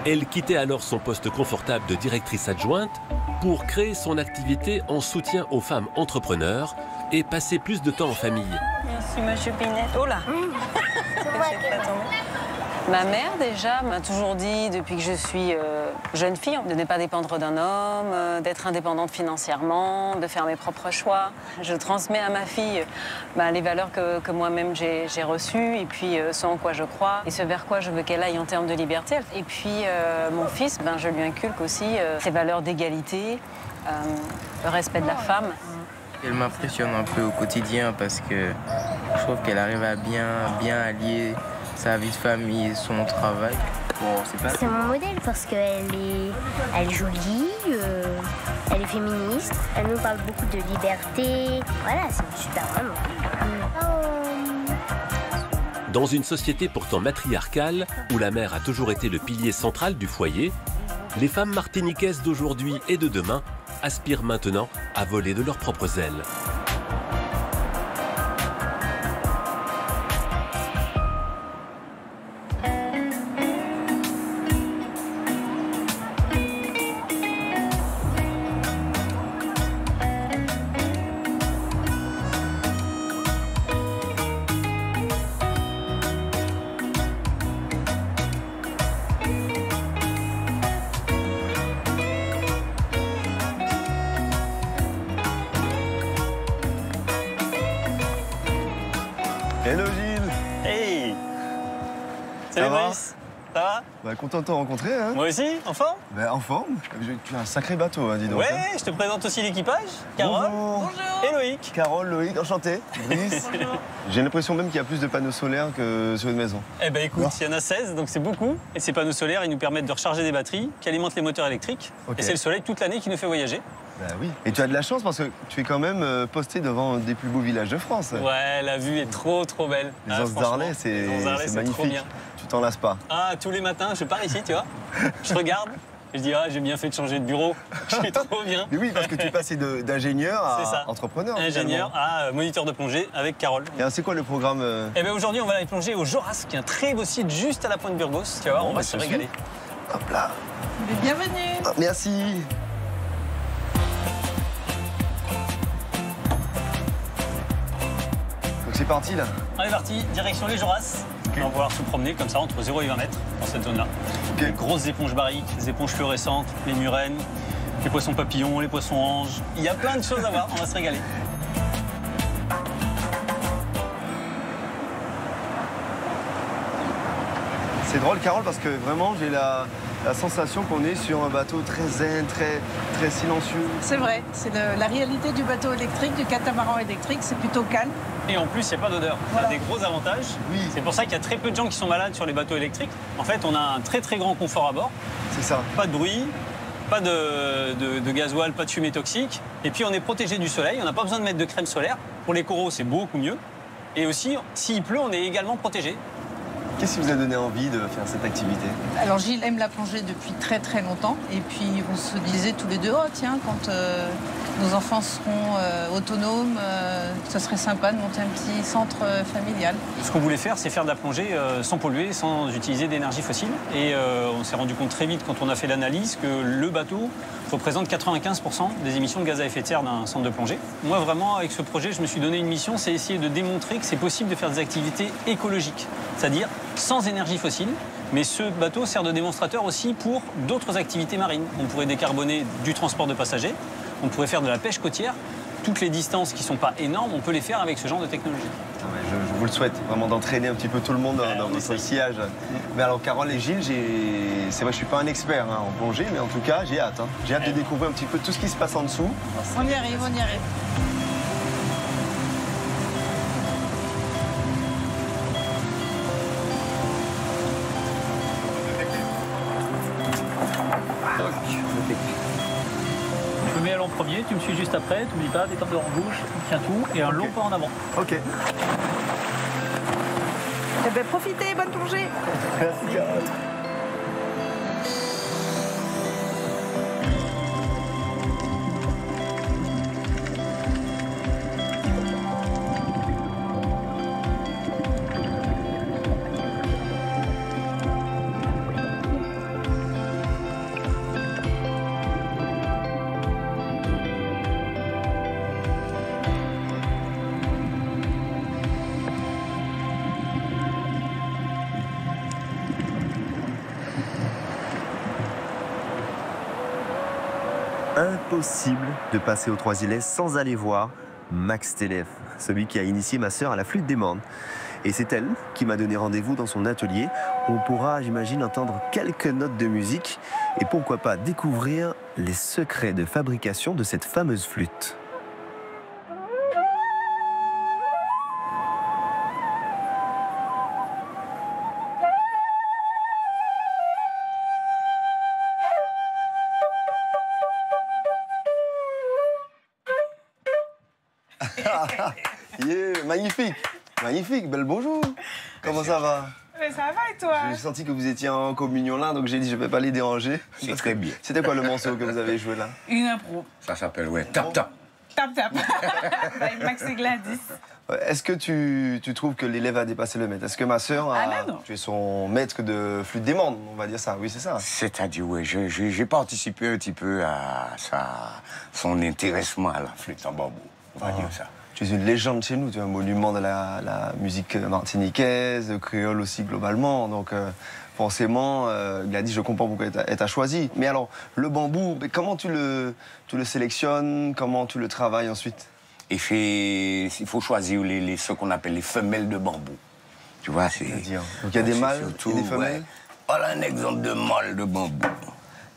Elle quittait alors son poste confortable de directrice adjointe pour créer son activité en soutien aux femmes entrepreneurs et passer plus de temps en famille. Merci ma chupinette. Oh là Ma mère, déjà, m'a toujours dit, depuis que je suis jeune fille, de ne pas dépendre d'un homme, d'être indépendante financièrement, de faire mes propres choix. Je transmets à ma fille les valeurs que moi-même j'ai reçues, et puis ce en quoi je crois, et ce vers quoi je veux qu'elle aille en termes de liberté. Et puis mon fils, je lui inculque aussi ces valeurs d'égalité, le respect de la femme. Elle m'impressionne un peu au quotidien parce que je trouve qu'elle arrive à bien allier sa vie de famille et son travail. Bon, c'est mon modèle parce qu'elle est jolie, elle est féministe, elle nous parle beaucoup de liberté. Voilà, c'est une super maman. Dans une société pourtant matriarcale, où la mère a toujours été le pilier central du foyer, les femmes martiniquaises d'aujourd'hui et de demain aspirent maintenant à voler de leurs propres ailes. Hello Gilles. Hey. Salut Brice. Ça va? Bah, content de te rencontrer. Hein. Moi aussi, en forme? Bah, en forme. Tu as un sacré bateau, hein, dis donc. Ouais, hein. je te présente aussi l'équipage. Carole. Bonjour. Et Loïc. Carole, Loïc, enchanté. Brice. J'ai l'impression même qu'il y a plus de panneaux solaires que sur une maison. Eh ben écoute, il y en a 16, donc c'est beaucoup. Et ces panneaux solaires, ils nous permettent de recharger des batteries qui alimentent les moteurs électriques. Okay. Et c'est le soleil toute l'année qui nous fait voyager. Bah oui. Et tu as de la chance parce que tu es quand même posté devant un des plus beaux villages de France. Ouais, la vue est trop belle. Les Anses d'Arlay, c'est magnifique. Trop bien. Tu t'en lasses pas. Ah, tous les matins, je pars ici, tu vois. Je regarde. Je dis, ah, j'ai bien fait de changer de bureau. Je suis trop bien. Mais oui, parce que tu es passé d'ingénieur à entrepreneur. Ingénieur à moniteur de plongée avec Carole. Et c'est quoi le programme Eh bien, aujourd'hui, on va aller plonger au Joras, qui est un très beau site juste à la pointe Burgos. Tu vas voir, on va se régaler. Hop là. Bienvenue. Oh, merci. Donc c'est parti là. On est parti, direction les Joras. Okay. On va pouvoir se promener comme ça entre 0 et 20 mètres dans cette zone-là. Okay. Les grosses éponges barriques, les éponges fluorescentes, les murènes, les poissons papillons, les poissons anges. Il y a plein de choses à voir, on va se régaler. C'est drôle, Carole, parce que vraiment, j'ai la sensation qu'on est sur un bateau très zen, très silencieux. C'est vrai, c'est la réalité du bateau électrique, du catamaran électrique, c'est plutôt calme. Et en plus, il n'y a pas d'odeur. Voilà. Ça a des gros avantages. Oui. C'est pour ça qu'il y a très peu de gens qui sont malades sur les bateaux électriques. En fait, on a un très grand confort à bord. C'est ça. Pas de bruit, pas de gasoil, pas de fumée toxique. Et puis, on est protégé du soleil. On n'a pas besoin de mettre de crème solaire. Pour les coraux, c'est beaucoup mieux. Et aussi, s'il pleut, on est également protégé. Qu'est-ce qui vous a donné envie de faire cette activité? Alors Gilles aime la plongée depuis très longtemps. Et puis on se disait tous les deux, oh tiens, quand nos enfants seront autonomes, ce serait sympa de monter un petit centre familial. Ce qu'on voulait faire, c'est faire de la plongée sans polluer, sans utiliser d'énergie fossile. Et on s'est rendu compte très vite, quand on a fait l'analyse, que le bateau représente 95% des émissions de gaz à effet de serre d'un centre de plongée. Moi, vraiment, avec ce projet, je me suis donné une mission, c'est essayer de démontrer que c'est possible de faire des activités écologiques, c'est-à-dire sans énergie fossile. Mais ce bateau sert de démonstrateur aussi pour d'autres activités marines. On pourrait décarboner du transport de passagers, on pourrait faire de la pêche côtière. Toutes les distances qui ne sont pas énormes, on peut les faire avec ce genre de technologie. Je vous le souhaite, vraiment d'entraîner un petit peu tout le monde dans votre sillage. Mais alors, Carole et Gilles, c'est vrai, je ne suis pas un expert en plongée, mais en tout cas, j'ai hâte. J'ai hâte de découvrir un petit peu tout ce qui se passe en dessous. On y arrive, on y arrive. Je me mets à l'en premier, tu me suis juste après, tu n'oublies pas, détendeur en bouche, tiens tout, et un long pas en avant. Ok. Eh bien, profitez, bonne plongée. Merci, Carole. Impossible de passer aux Trois-Îlets sans aller voir Max Telev, celui qui a initié ma sœur à la flûte des Mandes. Et c'est elle qui m'a donné rendez-vous dans son atelier. On pourra, j'imagine, entendre quelques notes de musique et pourquoi pas découvrir les secrets de fabrication de cette fameuse flûte. Yeah, magnifique, magnifique, belle bonjour. Comment ça va? Mais ça va et toi? J'ai senti que vous étiez en communion là, donc j'ai dit je vais pas les déranger. C'est très bien. C'était quoi le morceau que vous avez joué là? Une impro. Ça s'appelle, ouais, Tap Tap. Tap Tap. Avec Max et Gladys. Est-ce que tu trouves que l'élève a dépassé le maître? Est-ce que ma sœur a... Tu es son maître de flûte des Mandes, on va dire ça. Oui, c'est ça. C'est-à-dire, oui, j'ai participé un petit peu à son intéressement à la flûte en bambou. On va dire ça. Tu es une légende chez nous, tu es un monument de la musique martiniquaise, de créole aussi globalement. Donc forcément, Gladys, je comprends pourquoi elle t'a choisi. Mais alors, le bambou, comment tu le sélectionnes? Comment tu le travailles ensuite? Et il faut choisir ce qu'on appelle les femelles de bambou. Tu vois, c'est... Donc il y a des mâles et des femelles. Ouais. Voilà un exemple de mâle de bambou.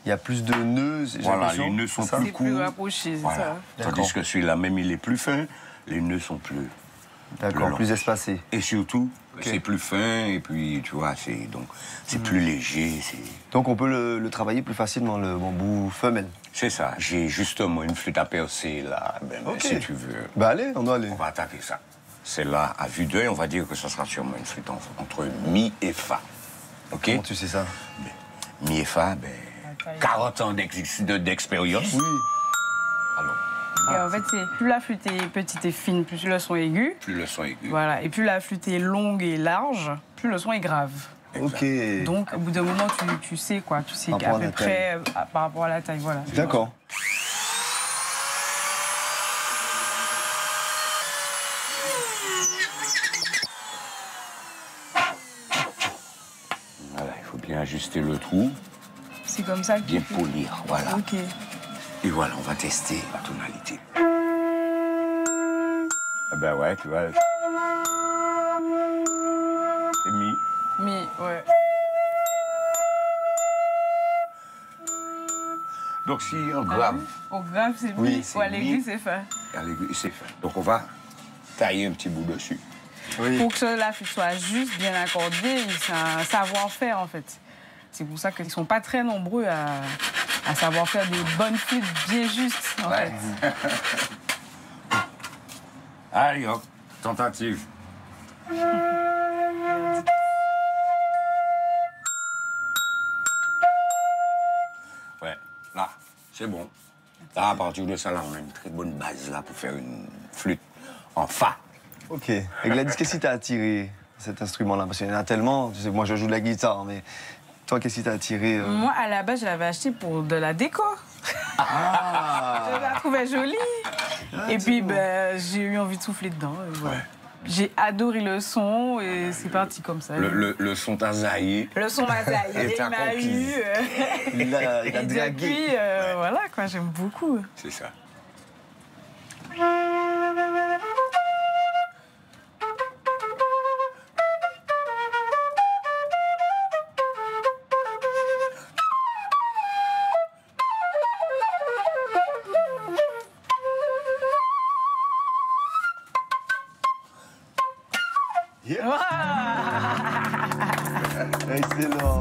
Il y a plus de nœuds, j'ai voilà, l'impression. les nœuds sont plus courts. plus rapprochés, c'est voilà. ça. Tandis que celui-là, même il est plus fin, les nœuds sont plus... D'accord, plus espacés. Et surtout, c'est plus fin, et puis, tu vois, c'est plus léger. Donc on peut le travailler plus facilement, le bambou femelle. C'est ça. J'ai justement une flûte à percer, là, si tu veux. Bah allez, on doit aller. On va attaquer ça. C'est-là, à vue d'œil, on va dire que ça sera sûrement une flûte entre mi et fa. OK? Comment tu sais ça? Mi et fa, 40 ans d'expérience. Oui. Et en fait, plus la flûte est petite et fine, plus le son est aigu. Plus le son est aigu. Voilà. Et plus la flûte est longue et large, plus le son est grave. Ok. Donc, au bout d'un moment, tu sais quoi. Tu sais qu'à peu près par rapport à la taille, voilà. D'accord. Voilà, il faut bien ajuster le trou. C'est comme ça que bien polir, voilà. Ok. Et voilà, on va tester la tonalité. Ah ben ouais, tu vois. C'est mi. Mi, ouais. Donc si on grave. Au grave, c'est mi. Ou à l'aigu, c'est fa. À l'aigu, c'est fa. Donc on va tailler un petit bout dessus. Oui. Pour que la flûte soit juste, bien accordée, c'est un savoir-faire en fait. C'est pour ça qu'ils ne sont pas très nombreux à savoir faire des bonnes flûtes bien justes en fait. Allez hop, tentative. Ouais, là, c'est bon. Là, à partir de ça, là, on a une très bonne base là pour faire une flûte en fa. Ok. Et Gladys, qu'est-ce qui t'a attiré cet instrument-là? Parce qu'il y en a tellement. Tu sais, moi, je joue de la guitare, mais toi, qu'est-ce qui t'a attiré Moi, à la base, je l'avais acheté pour de la déco. Je la trouvais jolie. Et puis, j'ai eu envie de souffler dedans. Voilà. J'ai adoré le son et c'est parti comme ça. Le son t'a zaillé. Le son m'a zaillé, il m'a eu. Il a et dragué. depuis, voilà, quoi, j'aime beaucoup. C'est ça. Excellent.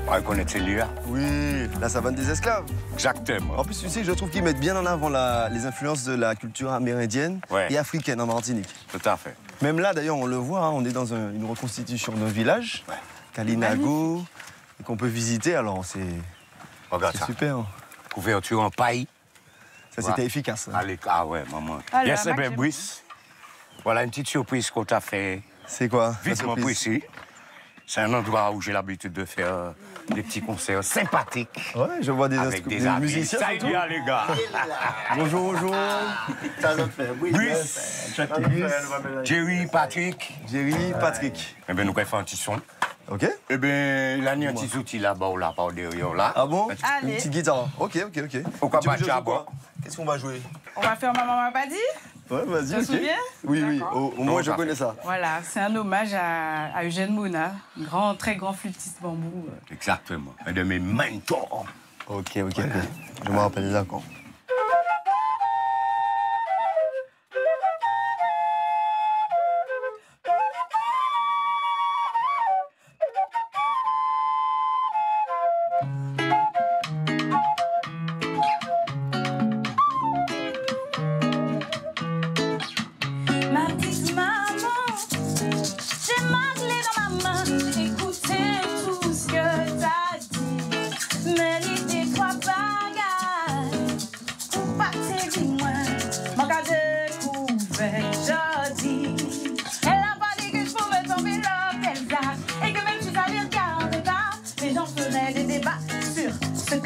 On reconnaît celui-là. Oui, la savane des esclaves. Exactement. En plus, tu sais, je trouve qu'ils mettent bien en avant les influences de la culture amérindienne et africaine en Martinique. Tout à fait. Même là, d'ailleurs, on le voit, hein, on est dans une reconstitution d'un village, Kalinago, qu'on peut visiter. Alors, c'est super. Couverture en paille. Ça, c'était efficace. Hein. Ah ouais, maman. Yes, ben, Brice. Voilà une petite surprise qu'on t'a fait. C'est quoi? Vitement précis. C'est un endroit où j'ai l'habitude de faire des petits concerts sympathiques. Ouais, je vois des musiciens. Ça y est, les gars. Bonjour, bonjour. Ça me fait. Brice. Jerry, Patrick. Jerry, Patrick. Eh bien, nous allons faire un petit son. OK. Eh bien, il y a un petit outil là-bas, là, par derrière, là. Ah bon? Allez. Une petite guitare. OK. Pourquoi pas d'abord? Qu'est-ce qu'on va jouer? On va faire Maman m'a pas dit? Ouais, vas-y, Tu te souviens? Oui. Au moins, je connais ça. Voilà, c'est un hommage à Eugène Mona, très grand flûtiste bambou. Exactement. Un de mes mentors. OK. Je me rappelle les accords.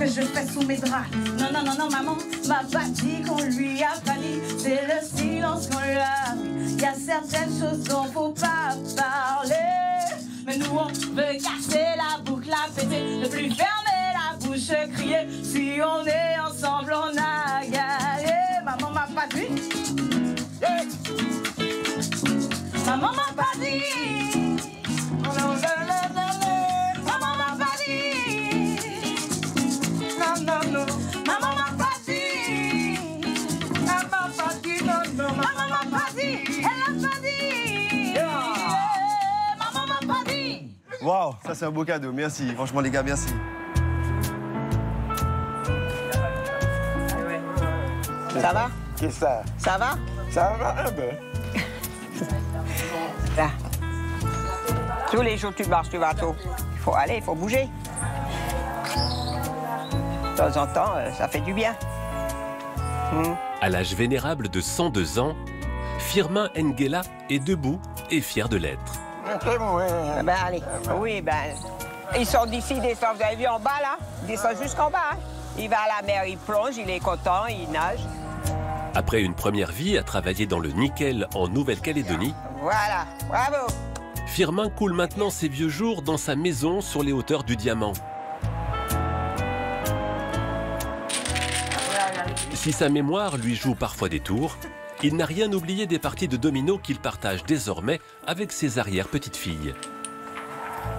Je fais sous mes draps. Non, maman m'a pas dit qu'on lui a pas dit. C'est le silence qu'on lui a mis. Y a certaines choses dont faut pas parler. Mais nous, on veut casser la boucle, la péter, ne plus fermer la bouche, crier. Si on est ensemble, on a gagné. Maman m'a pas dit. Maman m'a pas dit. Maman m'a pas dit. Non, non, non. Maman m'a pas dit. Maman m'a pas dit. Non, non. Maman m'a pas dit. Elle a pas dit. Maman m'a pas dit. Waouh, ça c'est un beau cadeau, merci. Franchement les gars, merci. Ça va? Qu'est-ce que ça? Ça va? Ça va un peu. Là. Tous les jours tu marches du bateau. Il faut aller, il faut bouger. De temps en temps, ça fait du bien. À l'âge vénérable de 102 ans, Firmin Nguela est debout et fier de l'être. Ben allez, oui, ben... Ils sont d'ici, descendent, vous avez vu en bas là? Ils descendent jusqu'en bas. Hein? Il va à la mer, il plonge, il est content, il nage. Après une première vie à travailler dans le nickel en Nouvelle-Calédonie, Voilà, bravo. Firmin coule maintenant ses vieux jours dans sa maison sur les hauteurs du Diamant. Si sa mémoire lui joue parfois des tours, il n'a rien oublié des parties de domino qu'il partage désormais avec ses arrière-petites-filles.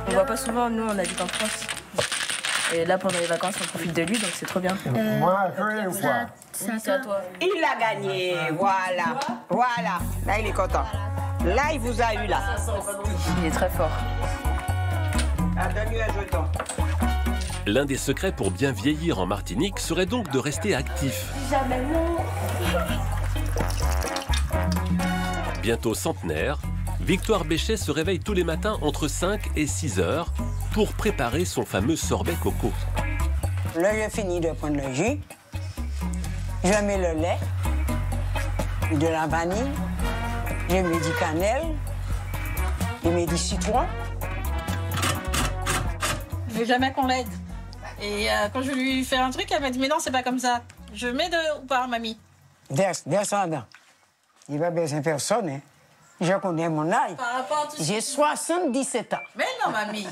On ne voit pas souvent, nous on habite en France. Et là pendant les vacances on profite de lui donc c'est trop bien. Moi, je l'ai ou pas? C'est à toi. Il a gagné, voilà. Voilà, là il est content. Là il vous a eu là. Il est très fort. Ah, donne-lui un jeton. L'un des secrets pour bien vieillir en Martinique serait donc de rester actif. Jamais non. Bientôt centenaire, Victoire Béchet se réveille tous les matins entre 5 et 6 heures pour préparer son fameux sorbet coco. Là, j'ai fini de prendre le jus. Je mets le lait, de la vanille, je mets du cannelle, je mets du citron. Je veux jamais qu'on l'aide. Et quand je lui fais un truc, elle m'a dit mais non, c'est pas comme ça. Je mets de ou pas, mamie? Descendant. Il va baiser personne, hein. Je connais mon âge. J'ai 77 ans. Mais non, mamie.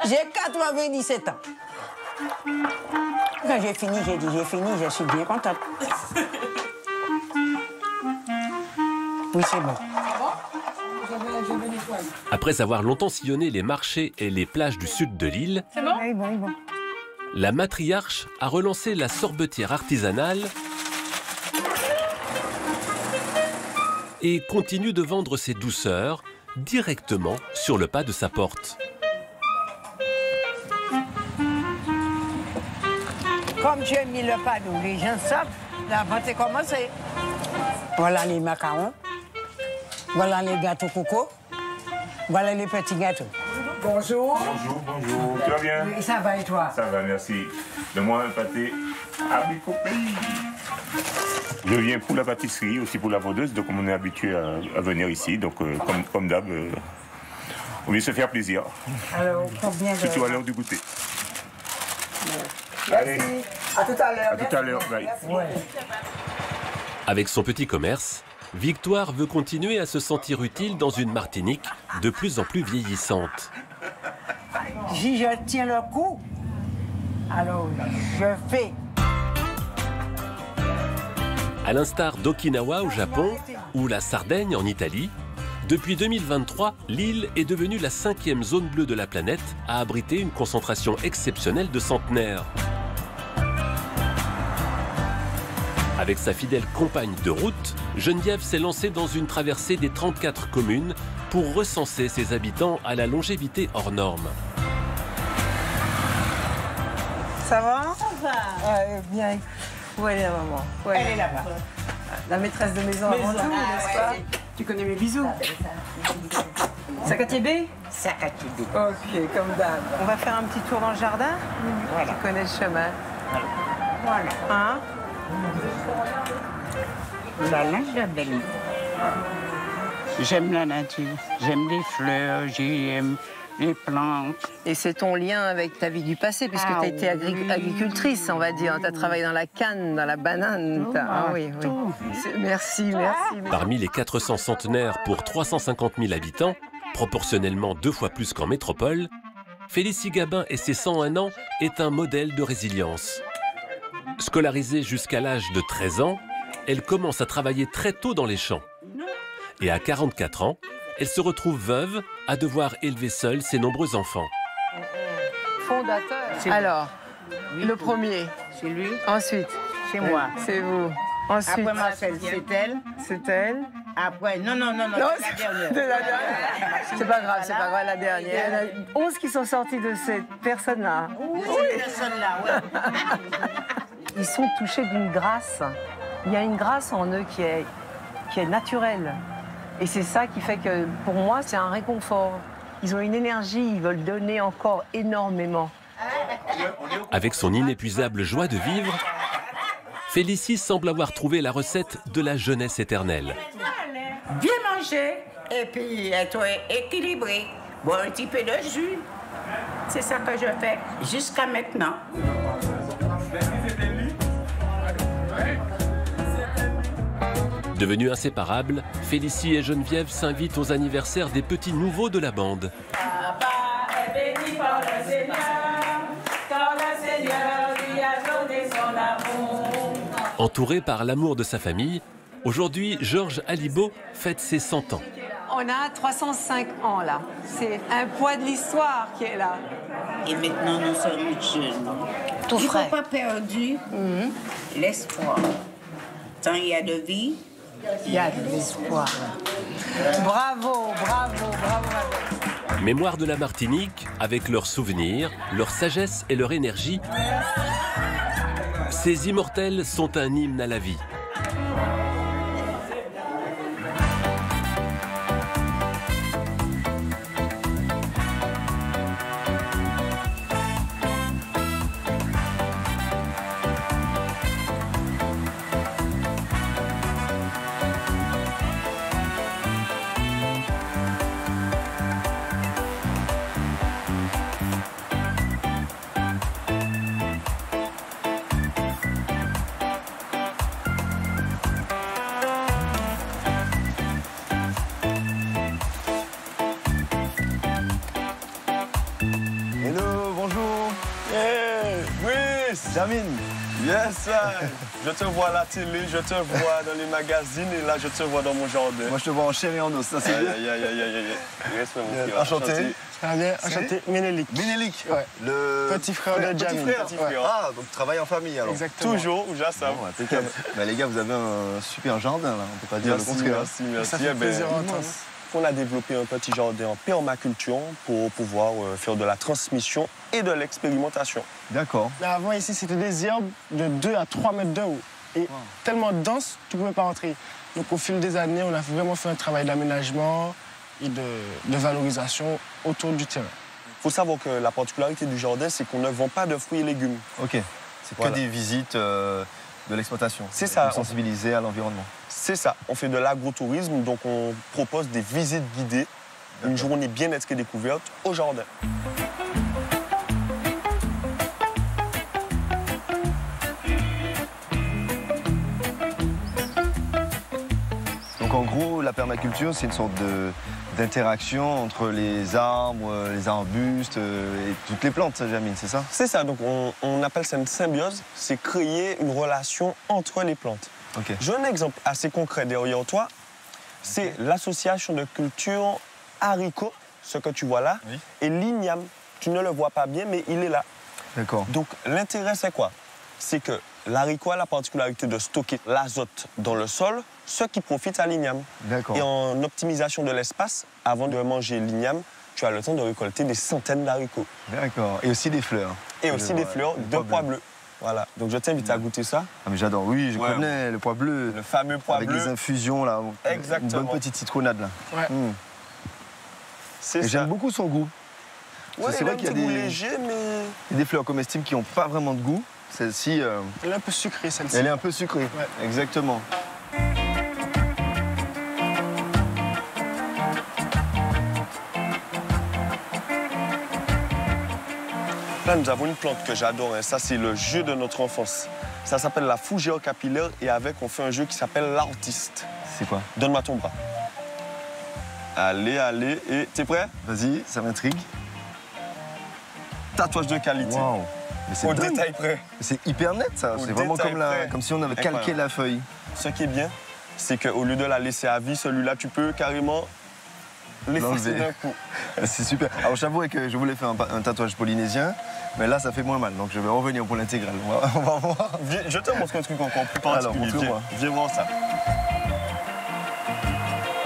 J'ai 97 ans. Quand j'ai fini, j'ai dit j'ai fini, je suis bien contente. Oui, c'est bon. Après avoir longtemps sillonné les marchés et les plages du sud de l'île, C'est bon? Oui, bon, bon. la matriarche a relancé la sorbetière artisanale et continue de vendre ses douceurs directement sur le pas de sa porte. Comme j'ai mis le panneau, les gens savent, la vente est commencée. Voilà les macarons, voilà les gâteaux coco, voilà les petits gâteaux. Bonjour. Bonjour, bonjour. Tu vas bien? Oui, ça va et toi? Ça va, merci. Donne-moi un pâté abricot pays. Je viens pour la pâtisserie, aussi pour la vendeuse, donc on est habitué à venir ici. Donc, comme d'hab, on vient se faire plaisir. Alors, combien de... Surtout à l'heure du goûter. Merci. Allez. À tout à l'heure. À tout à l'heure, bye. Ouais. Avec son petit commerce, Victoire veut continuer à se sentir utile dans une Martinique de plus en plus vieillissante. Si je tiens le coup, alors je fais. À l'instar d'Okinawa au Japon ou la Sardaigne en Italie, depuis 2023, l'île est devenue la 5e zone bleue de la planète à abriter une concentration exceptionnelle de centenaires. Avec sa fidèle compagne de route, Geneviève s'est lancée dans une traversée des 34 communes pour recenser ses habitants à la longévité hors norme. Ça va? Ça va. Bien. Où elle est la maman? Elle est là-bas. La maîtresse de maison avant tout, n'est-ce pas? Tu connais mes bisous? Sakatibé? Sakatibé. Ok, comme d'hab. On va faire un petit tour dans le jardin? Voilà. Tu connais le chemin. Voilà. Hein? La nature belle. J'aime la nature, j'aime les fleurs, j'aime les plantes. Et c'est ton lien avec ta vie du passé, puisque tu as été agricultrice, on va dire. Tu as travaillé dans la canne, dans la banane. Oui, oui. Merci, merci. Parmi les 400 centenaires pour 350 000 habitants, Proportionnellement 2 fois plus qu'en métropole, Félicie Gabin et ses 101 ans est un modèle de résilience. Scolarisée jusqu'à l'âge de 13 ans, elle commence à travailler très tôt dans les champs. Et à 44 ans, elle se retrouve veuve à devoir élever seule ses nombreux enfants. Fondateur. Alors, le premier. C'est lui. Ensuite. C'est moi. C'est vous. Ensuite. Après Marcel, c'est elle. C'est elle. Après, non, c'est la dernière. C'est pas grave, c'est pas grave, la dernière. Il y en a 11 qui sont sortis de cette personne-là. Oui, cette personne-là, ouais. Ils sont touchés d'une grâce. Il y a une grâce en eux qui est naturelle. Et c'est ça qui fait que, pour moi, c'est un réconfort. Ils ont une énergie, ils veulent donner encore énormément. Avec son inépuisable joie de vivre, Félicie semble avoir trouvé la recette de la jeunesse éternelle. Bien manger et puis être équilibré. Boire un petit peu de jus. C'est ça que je fais jusqu'à maintenant. Devenues inséparables, Félicie et Geneviève s'invitent aux anniversaires des petits nouveaux de la bande. Papa est béni par le Seigneur, car le Seigneur lui a donné son amour. Entouré par l'amour de sa famille, aujourd'hui, Georges Alibaud fête ses 100 ans. On a 305 ans, là. C'est un poids de l'histoire qui est là. Et maintenant, nous sommes jeunes. Tout Il ne frais. faut pas perdre l'espoir. Tant il y a de vie, il y a de l'espoir. Bravo, bravo, bravo. Mémoire de la Martinique, avec leurs souvenirs, leur sagesse et leur énergie, ces immortels sont un hymne à la vie. Hello, bonjour. Hey, oui, Jamine. Yes, sir. Je te vois à la télé, je te vois dans les magazines et là, je te vois dans mon jardin. Moi, je te vois en chair et en os, ça c'est bien. Respect, mon frère. Enchanté. Très bien, enchanté. Ménélique. Ménélique. Ouais. Le petit frère de Jamine. Petit frère. Ah, donc travaille en famille alors. Exactement. Toujours, j'assume. Bon, impeccable. Bah, les gars, vous avez un super jardin là, on peut pas dire le contraire. Merci. Ça fait plaisir à entendre. On a développé un petit jardin en permaculture pour pouvoir faire de la transmission et de l'expérimentation. D'accord. Mais avant, ici, c'était des herbes de 2 à 3 mètres de haut. Et tellement dense, tu ne pouvais pas rentrer. Donc, au fil des années, on a vraiment fait un travail d'aménagement et de valorisation autour du terrain. Il faut savoir que la particularité du jardin, c'est qu'on ne vend pas de fruits et légumes. Ok. C'est que des visites de l'exploitation. C'est ça. Pour sensibiliser à l'environnement. C'est ça. On fait de l'agrotourisme, donc on propose des visites guidées, une journée bien-être et découverte au jardin. Donc en gros, la permaculture, c'est une sorte d'interaction entre les arbres, les arbustes et toutes les plantes, Jamine, c'est ça? C'est ça. Donc on appelle ça une symbiose. C'est créer une relation entre les plantes. Okay. J'ai un exemple assez concret derrière toi. C'est l'association de culture haricot, ce que tu vois là, et l'igname. Tu ne le vois pas bien, mais il est là. D'accord. Donc l'intérêt, c'est quoi? C'est que l'haricot a la particularité de stocker l'azote dans le sol, ce qui profite à l'igname. D'accord. Et en optimisation de l'espace, avant de manger l'igname, tu as le temps de récolter des centaines d'haricots. D'accord. Et aussi des fleurs. Et aussi des fleurs de pois bleu. Voilà, donc je t'invite à goûter ça. Ah mais j'adore, oui, je connais le pois bleu. Le fameux pois bleu. Avec des infusions là. Exactement. Une bonne petite citronnade là. Ouais. Et j'aime beaucoup son goût. Ouais, c'est vrai qu'il y a des goût léger, mais... Il y a des fleurs comestibles qui n'ont pas vraiment de goût. Celle-ci... Elle est un peu sucrée, celle-ci. Elle est un peu sucrée, exactement. Là, nous avons une plante que j'adore, hein. Ça, c'est le jeu de notre enfance. Ça s'appelle la fougère capillaire et avec, on fait un jeu qui s'appelle l'artiste. C'est quoi? Donne-moi ton bras. Allez, allez. Et t'es prêt? Vas-y, ça m'intrigue. Tatouage de qualité. Wow. Mais c'est Au dingue. détail près. C'est hyper net, ça. Au C'est vraiment détail comme, près. comme si on avait calqué Incroyable. la feuille. Ce qui est bien, c'est qu'au lieu de la laisser à vie, celui-là, tu peux carrément l'effacer d'un coup. C'est super. Alors j'avoue que je voulais faire un tatouage polynésien, mais là ça fait moins mal, donc je vais revenir pour l'intégrale. On va voir. Viens, je te montre un truc encore plus particulier. Alors, montre-moi. Viens voir ça.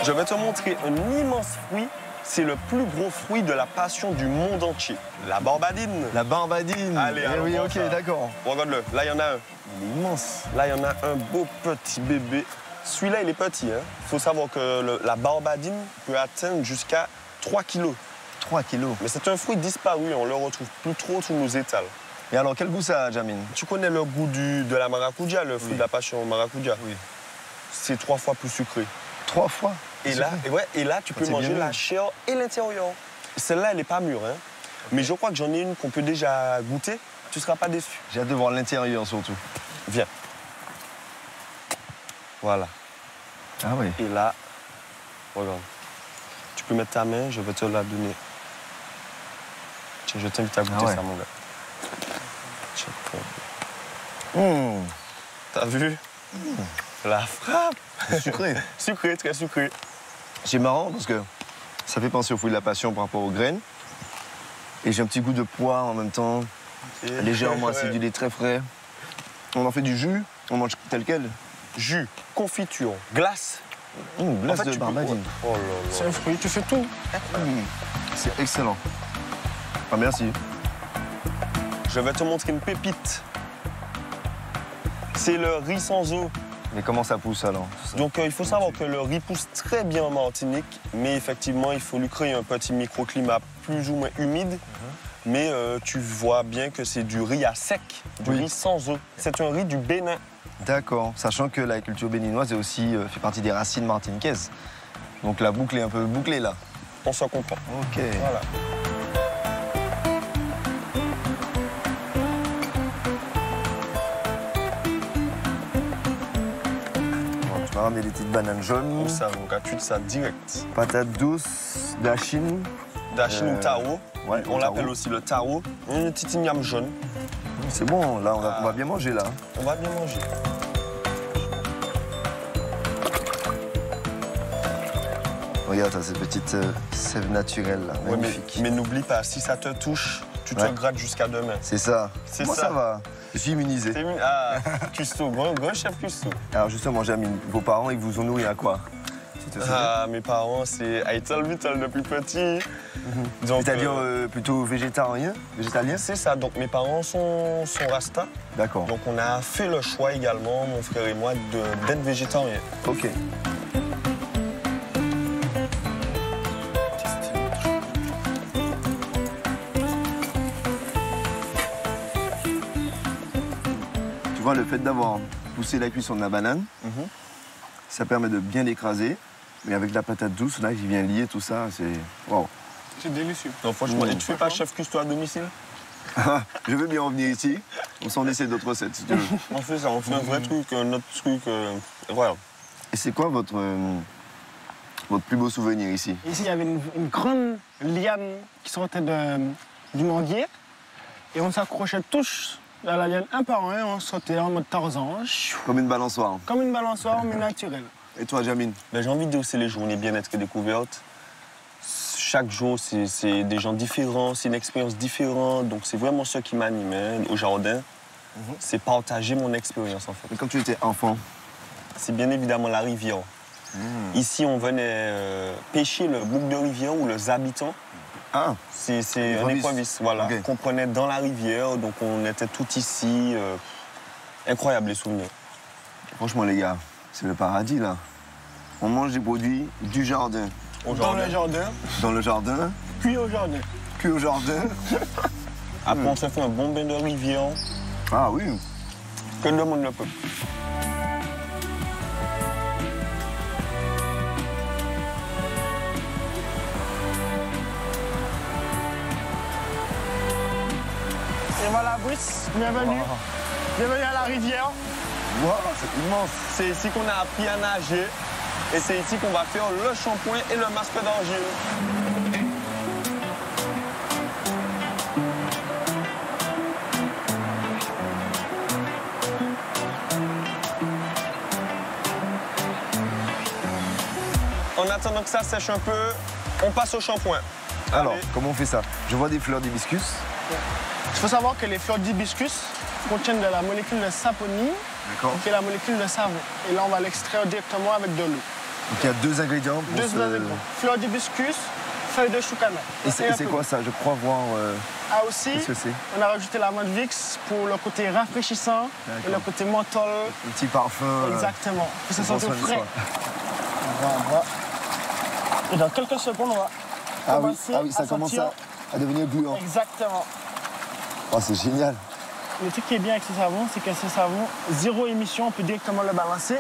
Je vais te montrer un immense fruit. C'est le plus gros fruit de la passion du monde entier. La barbadine. La barbadine. Allez, Eh alors, oui, voir ok, ça. d'accord. Regarde-le. Là, il y en a un. Il est immense. Là, il y en a un beau petit bébé. Celui-là, il est petit. Il faut savoir que la barbadine peut atteindre jusqu'à 3 kilos. 3 kilos. Mais c'est un fruit disparu. On le retrouve plus trop sur nos étals. Et alors, quel goût ça a, Jamine? Tu connais le goût de la maracuja, le fruit de la passion maracuja? Oui. C'est 3 fois plus sucré. 3 fois? Et là, tu peux C'est manger bien la mûr. chair et l'intérieur. Celle-là, elle n'est pas mûre. Hein. Mais je crois que j'en ai une qu'on peut déjà goûter. Tu ne seras pas déçu. J'ai hâte de voir l'intérieur surtout. Viens. Voilà. Ah oui. Et là, regarde. Tu peux mettre ta main, je vais te la donner. Tiens, je t'invite à goûter ça, mon gars. Tiens. T'as vu? La frappe. Sucré. Sucré, très sucré. C'est marrant parce que ça fait penser au fruit de la passion par rapport aux graines. Et j'ai un petit goût de poire en même temps, légèrement acidulé, très frais. On en fait du jus, on mange tel quel. Jus, confiture, glace. Glace En fait, de tu peux- barbadine. Oh là là. C'est un fruit, tu fais tout. C'est excellent. Ah, merci. Je vais te montrer une pépite. C'est le riz sans eau. Mais comment ça pousse alors? Donc il faut savoir que le riz pousse très bien en Martinique, mais effectivement il faut lui créer un petit microclimat plus ou moins humide. Mais tu vois bien que c'est du riz à sec, du riz sans eau. C'est un riz du Bénin. D'accord, sachant que la culture béninoise est aussi, fait partie des racines martiniquaises. Donc la boucle est un peu bouclée là. On s'en comprend. Ok. Voilà. Bon, tu m'as ramené des petites bananes jaunes. Ça, on gratuite ça direct. Patates douces, dachine. Dachine ou taro. Ouais, On l'appelle aussi le taro. Une petite igname jaune. C'est bon, là, on va bien manger là. On va bien manger. Regarde, t'as cette petite sève naturelle là, Ouais, magnifique. mais n'oublie pas, si ça te touche, tu te grattes jusqu'à demain. C'est ça. C'est Moi, ça. ça va. Je suis immunisé. Ah, Custo, grand chef Custo. Alors justement, Jamine, vos parents, ils vous ont nourri à quoi? Mes parents, c'est Aital Vital depuis petit. C'est-à-dire plutôt végétarien? C'est ça, donc mes parents sont rasta. D'accord. Donc on a fait le choix également, mon frère et moi, d'être végétarien. Ok. Tu vois, le fait d'avoir poussé la cuisson de la banane, ça permet de bien l'écraser. Mais avec la patate douce, là, qui vient lier tout ça, c'est... Wow. C'est délicieux. Non, franchement, et tu fais pas chef Custo à domicile? Je veux bien revenir ici. On s'en essaie d'autres recettes, si tu veux. On fait ça, on fait un vrai truc, un autre truc. Voilà. Et c'est quoi votre plus beau souvenir ici? Ici, il y avait une grande liane qui sortait du manguier. Et on s'accrochait tous à la liane un par un. On sautait en mode Tarzan. Comme une balançoire. Comme une balançoire, mais naturelle. Et toi, Jamine? J'ai envie de dire aussi les journées bien-être et découverte. Chaque jour, c'est des gens différents, c'est une expérience différente. Donc, c'est vraiment ce qui m'anime au jardin. C'est partager mon expérience, en fait. Et quand tu étais enfant? C'est bien évidemment la rivière. Ici, on venait pêcher le bouc de rivière ou les habitants. Ah. C'est un équavis, voilà, qu'on prenait dans la rivière. Donc, on était tout ici. Incroyable, les souvenirs. Franchement, les gars, c'est le paradis, là. On mange des produits du jardin. Dans le jardin. Dans le jardin. Puis au jardin. Puis au jardin. Après, on se fait un bon bain de rivière. Ah oui. Que le monde ne peut. Et voilà, Brice, bienvenue. Bienvenue à la rivière. Wow, c'est immense. C'est ici qu'on a appris à nager. Et c'est ici qu'on va faire le shampoing et le masque d'argile. En attendant que ça sèche un peu, on passe au shampoing. Alors, Allez. comment on fait ça? Je vois des fleurs d'hibiscus. Il faut savoir que les fleurs d'hibiscus contiennent de la molécule de saponine, qui est la molécule de savon. Et là, on va l'extraire directement avec de l'eau. Donc il y a 2 ingrédients pour Deux ingrédients. Fleurs d'hibiscus, feuilles de choucana. Et c'est quoi ça? Je crois voir... Ah aussi, qu'est-ce que c'est? on a rajouté la menthe Vicks pour le côté rafraîchissant et le côté menthol. Un petit parfum. Exactement. Que ça pour sente prendre soin frais. de soi. Voilà. Et dans quelques secondes, on va Ah oui, ça commence à devenir gluant. Exactement. Oh, c'est génial. Le truc qui est bien avec ce savon, c'est que ce savon, 0 émission, on peut directement le balancer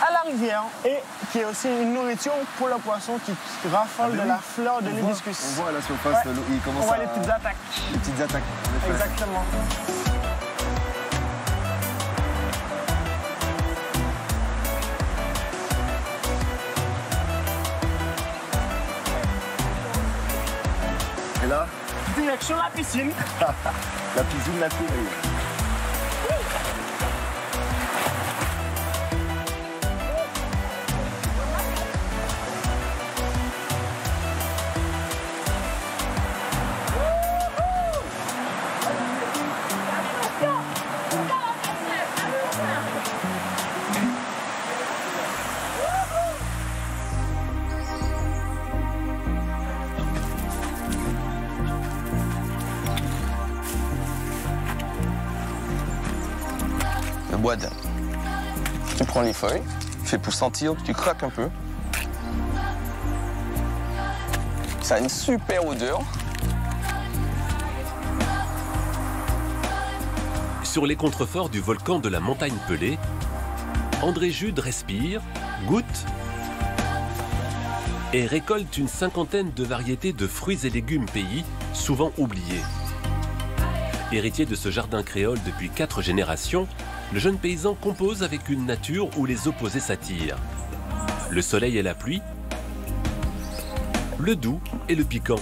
à la rivière et qui est aussi une nourriture pour le poisson qui raffole de la fleur de l'hibiscus. On voit à la surface, il commence on voit les petites attaques. Les petites attaques. Exactement. Et là, direction la piscine. la piscine naturelle. Le bois d'Inde. Tu prends les feuilles, tu fais pour sentir, tu craques un peu. Ça a une super odeur. Sur les contreforts du volcan de la montagne Pelée, André Jude respire, goûte et récolte une 50aine de variétés de fruits et légumes pays, souvent oubliés. Héritier de ce jardin créole depuis 4 générations, le jeune paysan compose avec une nature où les opposés s'attirent. Le soleil et la pluie, le doux et le piquant.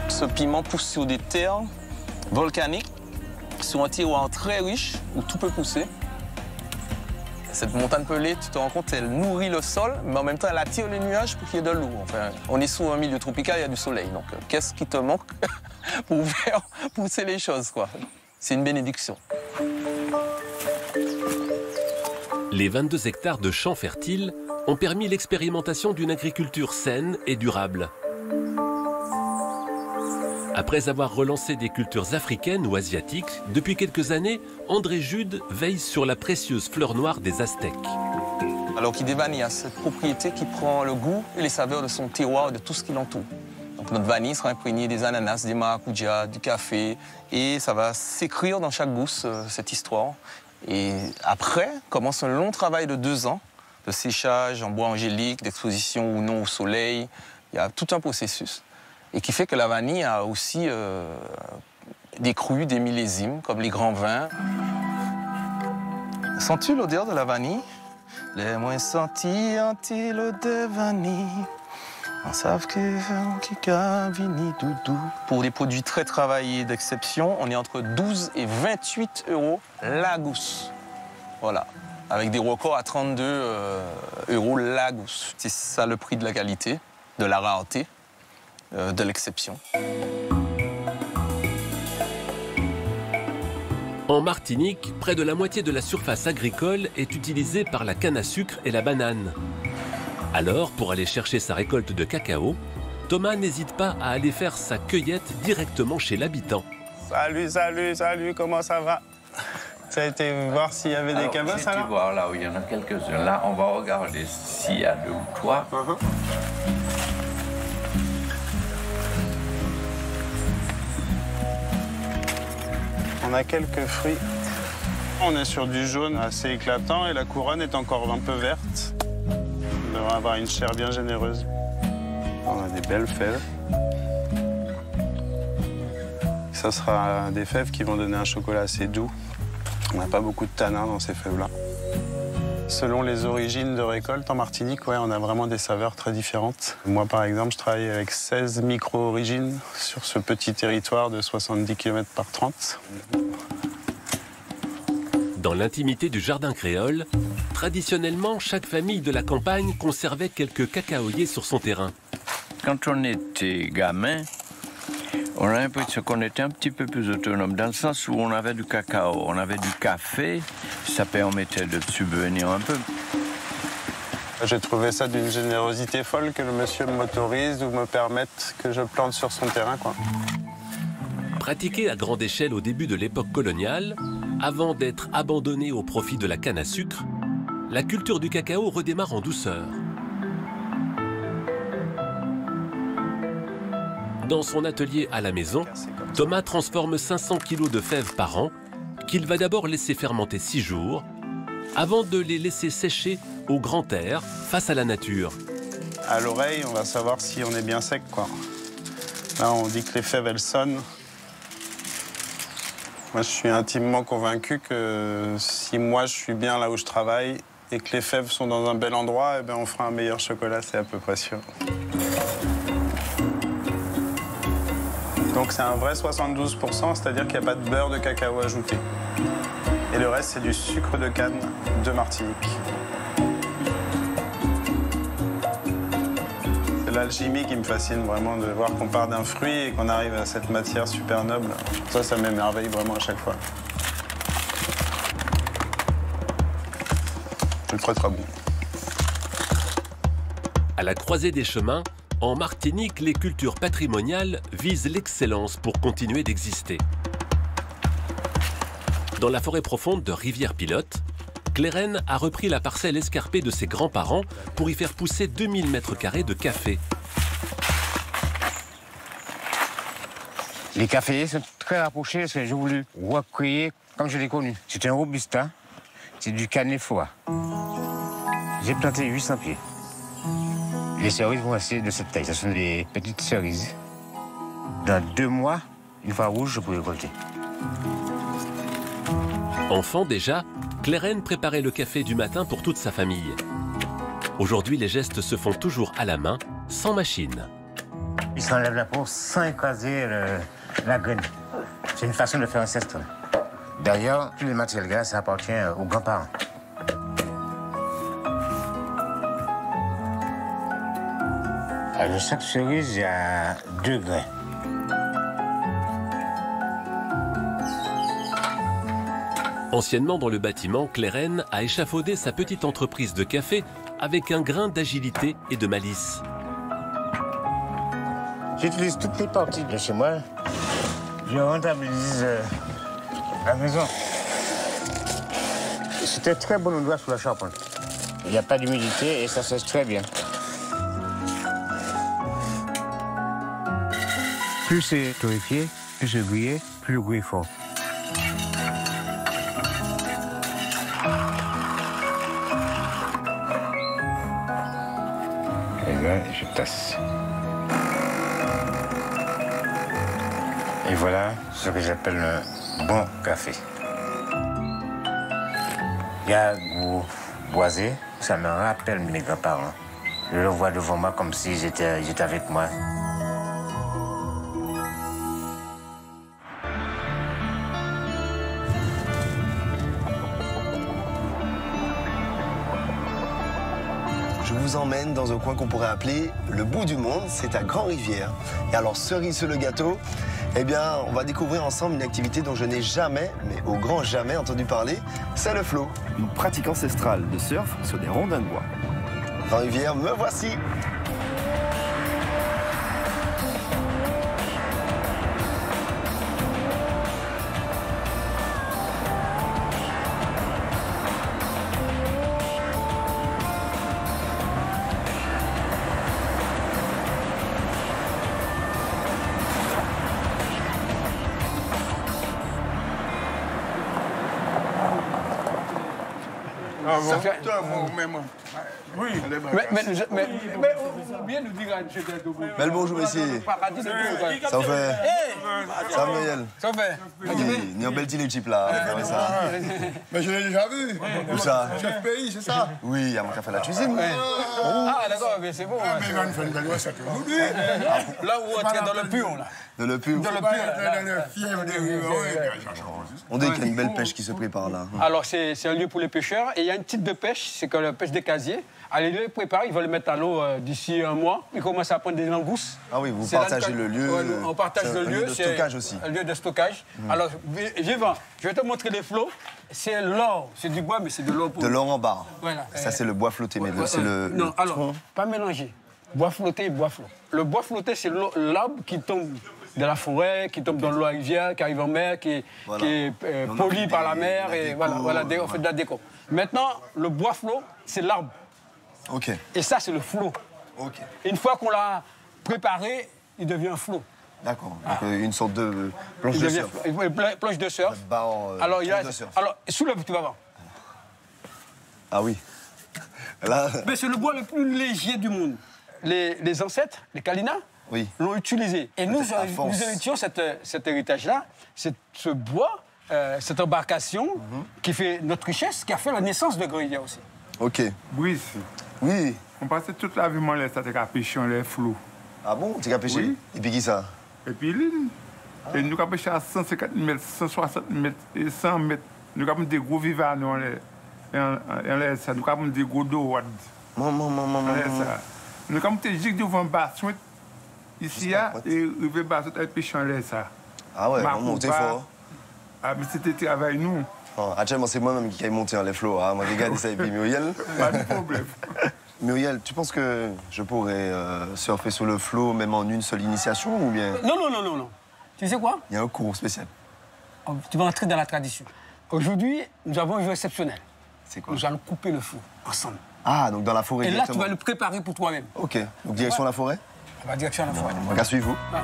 Ce piment pousse sur des terres volcaniques, sur un terroir très riche où tout peut pousser. Cette montagne Pelée, tu te rends compte, elle nourrit le sol, mais en même temps, elle attire les nuages pour qu'il y ait de l'eau. Enfin, on est sous un milieu tropical, il y a du soleil. Donc, qu'est-ce qui te manque pour faire pousser les choses, quoi? C'est une bénédiction. Les 22 hectares de champs fertiles ont permis l'expérimentation d'une agriculture saine et durable. Après avoir relancé des cultures africaines ou asiatiques, depuis quelques années, André Jude veille sur la précieuse fleur noire des Aztèques. Alors qu'Idée vanille a cette propriété qui prend le goût et les saveurs de son terroir et de tout ce qui l'entoure. Donc notre vanille sera imprégnée des ananas, des maracujas, du café, et ça va s'écrire dans chaque gousse, cette histoire. Et après commence un long travail de 2 ans, de séchage en bois angélique, d'exposition ou non au soleil. Il y a tout un processus. Et qui fait que la vanille a aussi des crus, des millésimes, comme les grands vins. Sens-tu l'odeur de la vanille? Les moins sentis ont-ils l'odeur de vanille? On savent qui a vini doudou. Pour des produits très travaillés d'exception, on est entre 12 et 28 € la gousse. Voilà. Avec des records à 32 € la gousse. C'est ça le prix de la qualité, de la rareté, de l'exception. En Martinique, près de la moitié de la surface agricole est utilisée par la canne à sucre et la banane. Alors, pour aller chercher sa récolte de cacao, Thomas n'hésite pas à aller faire sa cueillette directement chez l'habitant. Salut, salut, salut, comment ça va? Ça a été voir s'il y avait des cabasses alors? Voir là où il y en a quelques-uns. Là, on va regarder s'il y a 2 ou 3. On a quelques fruits. On est sur du jaune assez éclatant et la couronne est encore un peu verte. On devrait avoir une chair bien généreuse. On a des belles fèves. Ça sera des fèves qui vont donner un chocolat assez doux. On n'a pas beaucoup de tanin dans ces fèves-là. Selon les origines de récolte en Martinique, ouais, on a vraiment des saveurs très différentes. Moi, par exemple, je travaille avec 16 micro-origines sur ce petit territoire de 70 km par 30. Dans l'intimité du jardin créole, traditionnellement, chaque famille de la campagne conservait quelques cacaoyers sur son terrain. Quand on était gamin, on a l'impression qu'on était un petit peu plus autonome, dans le sens où on avait du cacao, on avait du café, ça permettait de subvenir un peu. J'ai trouvé ça d'une générosité folle que le monsieur m'autorise ou me permette que je plante sur son terrain, quoi. Pratiqué à grande échelle au début de l'époque coloniale, avant d'être abandonné au profit de la canne à sucre, la culture du cacao redémarre en douceur. Dans son atelier à la maison, Thomas transforme 500 kg de fèves par an, qu'il va d'abord laisser fermenter 6 jours, avant de les laisser sécher au grand air, face à la nature. À l'oreille, on va savoir si on est bien sec, quoi. Là, on dit que les fèves, elles sonnent. Moi, je suis intimement convaincu que si moi, je suis bien là où je travaille et que les fèves sont dans un bel endroit, eh bien, on fera un meilleur chocolat, c'est à peu près sûr. Donc c'est un vrai 72%, c'est-à-dire qu'il n'y a pas de beurre de cacao ajouté. Et le reste, c'est du sucre de canne de Martinique. C'est l'alchimie qui me fascine vraiment, de voir qu'on part d'un fruit et qu'on arrive à cette matière super noble. Ça m'émerveille vraiment à chaque fois. C'est très très bon. À la croisée des chemins, en Martinique, les cultures patrimoniales visent l'excellence pour continuer d'exister. Dans la forêt profonde de Rivière-Pilote, Clérène a repris la parcelle escarpée de ses grands-parents pour y faire pousser 2000 m² de café. Les cafés sont très rapprochés parce que j'ai voulu recréer comme je l'ai connu. C'est un robusta, c'est du canéfoa. J'ai planté 800 pieds. Les cerises vont rester de cette taille. Ce sont des petites cerises. Dans 2 mois, une fois rouge, je peux récolter. Enfant déjà, Clérène préparait le café du matin pour toute sa famille. Aujourd'hui, les gestes se font toujours à la main, sans machine. Ils s'enlèvent la peau sans écraser la graine. C'est une façon de faire ancestrale. D'ailleurs, tous les matériels gras, ça appartient aux grands-parents. Alors, chaque cerise, il y a 2 grains. Anciennement dans le bâtiment, Clérène a échafaudé sa petite entreprise de café avec un grain d'agilité et de malice. J'utilise toutes les parties de chez moi. Je rentabilise la maison. C'est un très bon endroit sous la charpente. Il n'y a pas d'humidité et ça sèche très bien. Plus c'est torréfié, plus c'est grillé, plus le goût est fort. Et là, je tasse. Et voilà ce que j'appelle un bon café. Il y a un goût boisé, ça me rappelle mes grands-parents. Je le vois devant moi comme s'ils étaient avec moi. Je vous emmène dans un coin qu'on pourrait appeler le bout du monde, c'est à Grand-Rivière. Et alors, cerise sur le gâteau, eh bien, on va découvrir ensemble une activité dont je n'ai jamais, mais au grand jamais entendu parler, c'est le flow. Une pratique ancestrale de surf sur des rondins de bois. Grand-Rivière, me voici. Ça fait un bon même. Oui. Mais bien nous dire à M. Deldobo. Bel bonjour, messieurs. Ça vous fait? Ça va, Muriel? Ça fait? Oui, ni un bel petit type là. Mais je l'ai déjà vu. Où ça? Chef pays, c'est ça? Oui, il y a mon café à la cuisine. Ah, d'accord, mais c'est bon. Mais il va nous faire une belle recette aujourd'hui. Là où on est dans le pion, là. Dans le pion? Dans le pion, dans le fièvre des rues. On dit qu'il y a une belle pêche qui se prépare là. Alors, c'est un lieu pour les pêcheurs. Et il y a une type de pêche, c'est que la pêche des casiers. Allez, ils le préparent, ils vont le mettre à l'eau d'ici un mois. Ils commencent à prendre des langousses. Ah oui, vous partagez le lieu. Ouais, on partage le lieu. Un lieu de stockage aussi. Un lieu de stockage. Alors, je vais te montrer les flots. C'est l'or. C'est du bois, mais c'est de l'or pour... De l'or en barre. Voilà. Ça, c'est le bois flotté, mais c'est le... Non, alors, pas mélanger. Bois flotté et bois flot. Le bois flotté, c'est l'arbre qui tombe de la forêt, qui tombe dans l'eau à rivière, qui arrive en mer, qui est poli par la mer. Et voilà, on fait de la déco. Maintenant, le bois flot, c'est l'arbre. OK. Et ça, c'est le flot. OK. Une fois qu'on l'a préparé, il devient un flot. D'accord. Donc, une sorte de planche de surf. Planche de surf. Alors, soulève, tu vas voir. Ah oui. Là... Mais c'est le bois le plus léger du monde. Les ancêtres, les Kalina, l'ont utilisé. Et nous héritions cet héritage-là, ce bois, cette embarcation qui fait notre richesse, qui a fait la naissance de Grand-Rivière aussi. OK. Brice. Oui. On passait toute la vie, moi, là, ça t'as pêché les flots. Ah bon? Tu as pêché? Oui. Et puis qui ça? Et puis l'île. Et nous avons pêché à 150 mètres, 160 mètres et 100 mètres. Nous avons des gros vivants, nous avons des gros dos. Nous avons des gigs devant Basson, ici, et rive Basson, et pêché en l'air, ça. Ah ouais, on montait fort. Ah, mais c'était travail, nous. Actuellement, c'est moi-même qui ai monté les flots. Hein. Moi, regarde ça, et puis Muriel. Pas de problème. Muriel, tu penses que je pourrais surfer sur le flot, même en une seule initiation, ou bien... Non. Tu sais quoi? Il y a un cours spécial. Tu vas entrer dans la tradition. Aujourd'hui, nous avons un jeu exceptionnel. C'est quoi? Nous allons couper le flot ensemble. Ah, donc dans la forêt. Et là, tu vas le préparer pour toi-même. OK. Donc direction la forêt? On va direction la forêt. On va suivre vous. Ouais.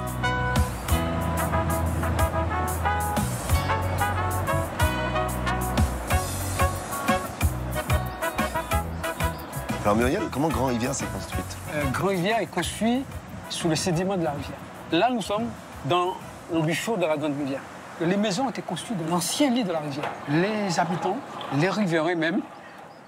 Alors Muriel, comment Grand-Rivière s'est construite? Grand-Rivière est construite sous le sédiment de la rivière. Là, nous sommes dans l'embouchure de la Grande Rivière. Les maisons ont été construites de l'ancien lit de la rivière. Les habitants, les riverains même,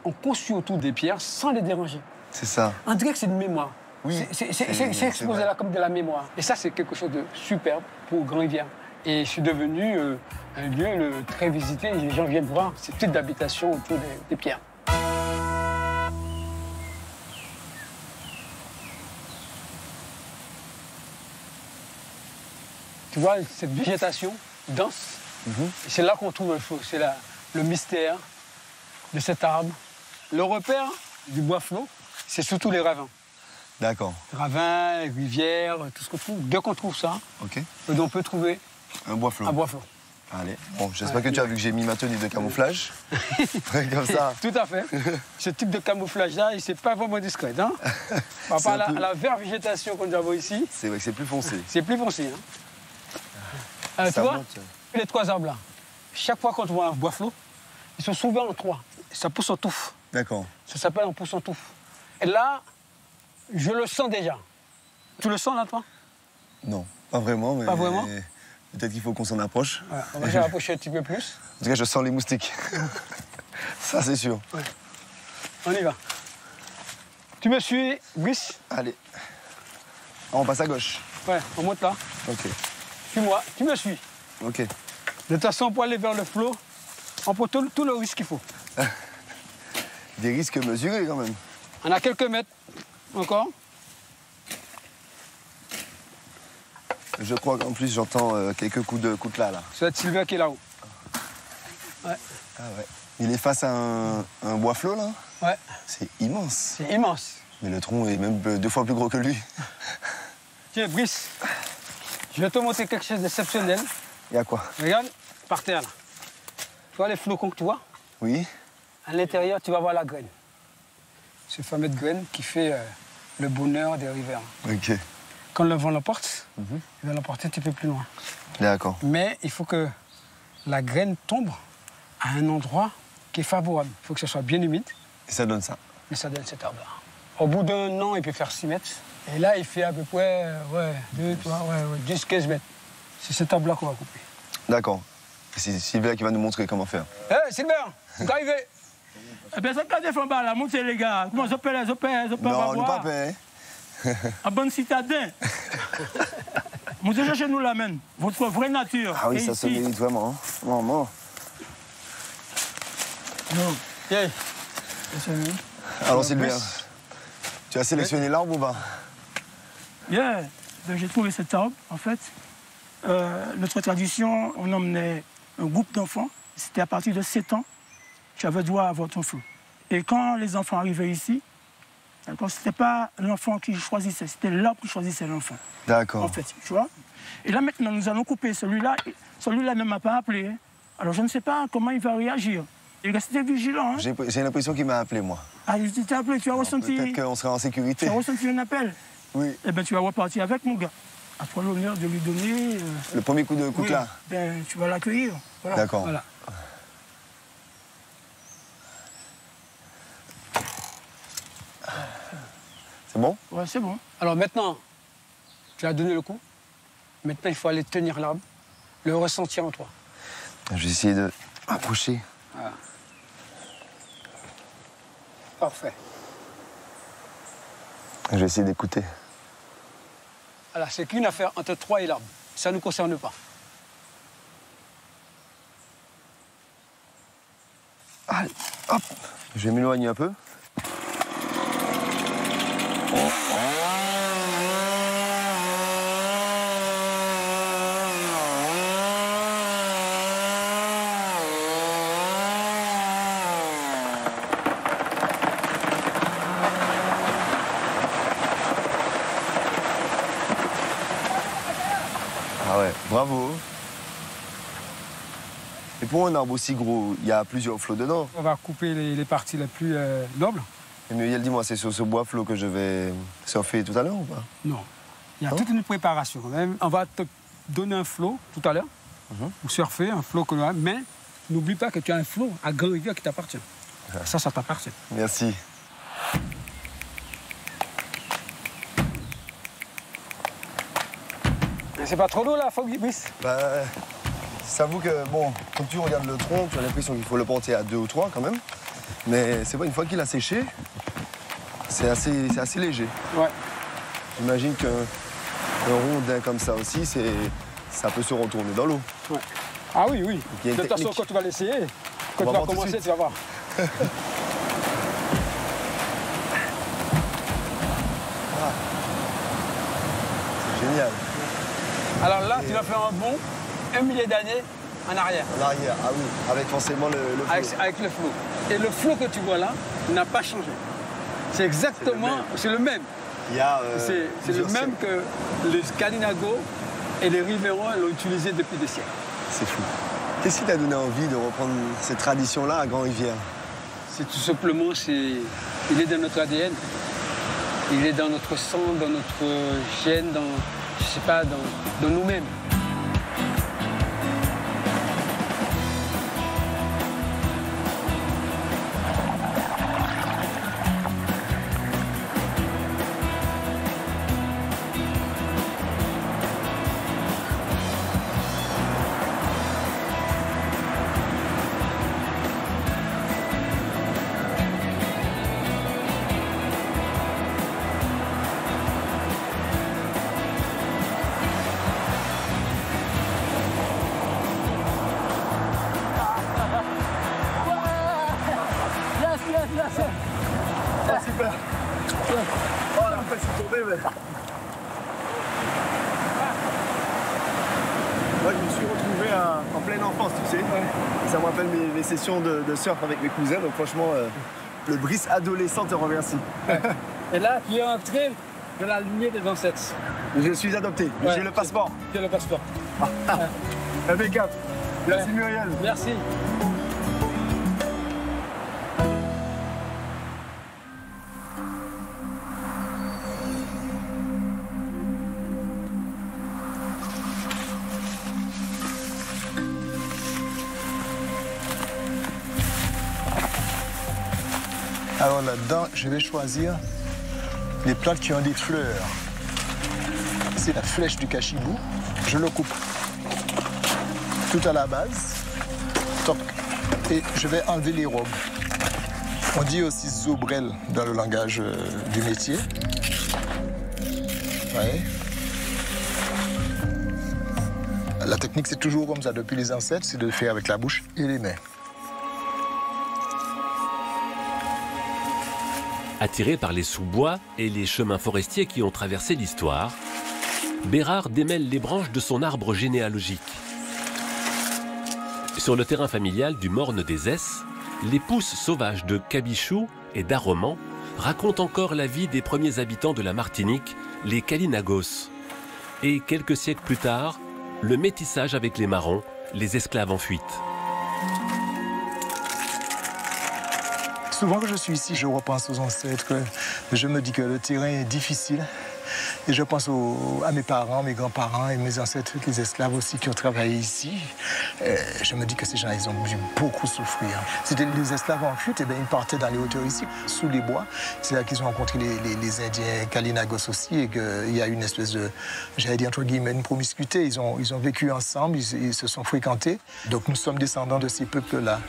ont construit autour des pierres sans les déranger. C'est ça. On dirait que c'est une mémoire. Oui. C'est exposé là comme de la mémoire. Et ça, c'est quelque chose de superbe pour Grand-Rivière. Et c'est devenu un lieu très visité. Les gens viennent voir ces types d'habitation autour des pierres. Tu vois, cette végétation dense, c'est là qu'on trouve le flot. C'est le mystère de cet arbre. Le repère du bois flot, c'est surtout les ravins. D'accord. Ravins, rivières, tout ce qu'on trouve. Dès qu'on trouve ça, on peut trouver un bois flot. Un bois flot. Allez, bon, j'espère que tu as vu que j'ai mis ma tenue de camouflage. Comme ça. Tout à fait. Ce type de camouflage-là, c'est pas vraiment discret. Hein. Par rapport à la verte végétation que nous avons ici. C'est vrai que c'est plus foncé. C'est plus foncé. Hein. Tu vois, les trois arbres là, chaque fois qu'on voit un bois flot, ils sont souvent en trois. Ça pousse en touffe. D'accord. Ça s'appelle un pousse en touffe. Et là, je le sens déjà. Tu le sens là, toi? Non, pas vraiment. Mais... Pas vraiment? Peut-être qu'il faut qu'on s'en approche. Ouais, on va s'en approcher un petit peu plus. En tout cas, je sens les moustiques. Ça, c'est sûr. Ouais. On y va. Tu me suis, Brice? Allez. Ah, on passe à gauche. Ouais, on monte là. OK. Suis-moi, tu me suis. OK. De toute façon, pour aller vers le flot, on prend tout le risque qu'il faut. Des risques mesurés, quand même. On a quelques mètres encore. Je crois qu'en plus, j'entends quelques coups de coutelas, là. C'est Sylvain qui est là-haut. Ouais. Ah ouais. Il est face à un bois flot, là? Ouais. C'est immense. C'est immense. Mais le tronc est même 2 fois plus gros que lui. Tiens, Brice, je vais te montrer quelque chose d'exceptionnel. Il y a quoi? Regarde, par terre, là. Tu vois les flocons que tu vois? Oui. À l'intérieur, tu vas voir la graine. Ce fameux graine qui fait le bonheur des riverains. OK. Quand le vent l'emporte, il va l'emporter un petit peu plus loin. D'accord. Mais il faut que la graine tombe à un endroit qui est favorable. Il faut que ce soit bien humide. Et ça donne ça? mais ça donne cet arbre-là. Au bout d'un an, il peut faire 6 mètres. Et là, il fait à peu près 10, 15 mètres. C'est cet arbre-là qu'on va couper. D'accord. C'est Sylvain qui va nous montrer comment faire. Hé, Sylvain, vous arrivez? Eh bien, ça peut être en là, montez les gars. Comment je peux, non, nous pas payer. Un bon citadin. Vous allez chercher nous la main, votre vraie nature. Ah oui, ça se mérite vraiment. Maman. Non. Yeah. Alors Sylvain, tu as sélectionné l'arbre ou pas? Yeah. J'ai trouvé cet arbre, en fait. Notre tradition, on emmenait un groupe d'enfants. C'était à partir de 7 ans, tu avais droit à avoir ton flot. Et quand les enfants arrivaient ici, ce n'était pas l'enfant qui choisissait, c'était l'arbre qui choisissait l'enfant. D'accord. En fait, tu vois. Et là, maintenant, nous allons couper celui-là. Celui-là ne m'a pas appelé. Hein. Alors, je ne sais pas comment il va réagir. Il est resté vigilant. Hein. J'ai l'impression qu'il m'a appelé, moi. Ah, il t'a appelé, tu as ressenti... Peut-être qu'on sera en sécurité. Tu as ressenti un appel? Oui. Eh bien, tu vas repartir avec, mon gars. À toi l'honneur de lui donner... Le premier coup de coutelas. Oui. Ben, tu vas l'accueillir. Voilà. D'accord. Voilà. C'est bon? Ouais, c'est bon. Alors maintenant, tu as donné le coup. Maintenant, il faut aller tenir l'arbre, le ressentir en toi. Je vais essayer de m'approcher. Voilà. Parfait. Je vais essayer d'écouter. Alors, c'est qu'une affaire entre toi et l'arbre. Ça ne nous concerne pas. Allez, hop. Je vais m'éloigner un peu. Ah ouais, bravo. Et pour un arbre aussi gros, il y a plusieurs flots dedans. On va couper les parties les plus nobles. Et Muriel, dis-moi, c'est sur ce bois flot que je vais surfer tout à l'heure ou pas? Non. Il y a toute une préparation quand même. On va te donner un flot tout à l'heure, pour surfer, un flot que l'on a, mais n'oublie pas que tu as un flot à Grand Rivière qui t'appartient. Ça t'appartient. Merci. C'est pas trop lourd là, Fabrice? Bah, j'avoue que, bon, quand tu regardes le tronc, tu as l'impression qu'il faut le porter à 2 ou 3 quand même. Mais c'est vrai, une fois qu'il a séché, c'est assez léger. Ouais. J'imagine qu'un rondin comme ça aussi, ça peut se retourner dans l'eau. Ouais. Ah oui, oui. De toute façon, quand tu vas l'essayer, quand tu vas commencer, tu vas voir. C'est génial. Alors là, tu vas faire un bond 1 millier d'années en arrière. En arrière, ah oui, avec forcément le flot. Avec le flot. Et le flot que tu vois là n'a pas changé. C'est exactement, c'est le même. C'est le même que les Kalinago et les Rivérons l'ont utilisé depuis des siècles. C'est fou. Qu'est-ce qui t'a donné envie de reprendre cette tradition-là à Grand-Rivière? C'est tout simplement, il est dans notre ADN. Il est dans notre sang, dans notre gène, je sais pas, dans nous-mêmes. Super. Oh la fois, je suis tombé, mais... Moi, je me suis retrouvé en pleine enfance, tu sais. Ouais. Ça me rappelle mes sessions de surf avec mes cousins, donc franchement, le Brice adolescent te remercie. Et là, tu es entré dans la lignée des ancêtres. Je suis adopté, ouais. J'ai le passeport. Tu as le passeport. Impeccable. Merci Muriel. Merci. Alors là-dedans, je vais choisir les plantes qui ont des fleurs. C'est la flèche du cachibou. Je le coupe tout à la base. Toc. Et je vais enlever les robes. On dit aussi zobrel dans le langage du métier. Ouais. La technique, c'est toujours comme ça depuis les ancêtres, c'est de le faire avec la bouche et les mains. Attiré par les sous-bois et les chemins forestiers qui ont traversé l'histoire, Bérard démêle les branches de son arbre généalogique. Sur le terrain familial du Morne des Esses, les pousses sauvages de Cabichou et d'Aroman racontent encore la vie des premiers habitants de la Martinique, les Kalinagos. Et quelques siècles plus tard, le métissage avec les Marrons, les esclaves en fuite. Souvent que je suis ici, je repense aux ancêtres. Je me dis que le terrain est difficile. Et je pense à mes parents, mes grands-parents et mes ancêtres, les esclaves aussi qui ont travaillé ici. Je me dis que ces gens, ils ont dû beaucoup souffrir. C'était les esclaves en fuite, et bien, ils partaient dans les hauteurs ici, sous les bois. C'est là qu'ils ont rencontré les Indiens Kalinagos aussi, et qu'il y a une espèce de, j'allais dire entre guillemets, une promiscuité. Ils ont vécu ensemble, ils se sont fréquentés. Donc nous sommes descendants de ces peuples-là.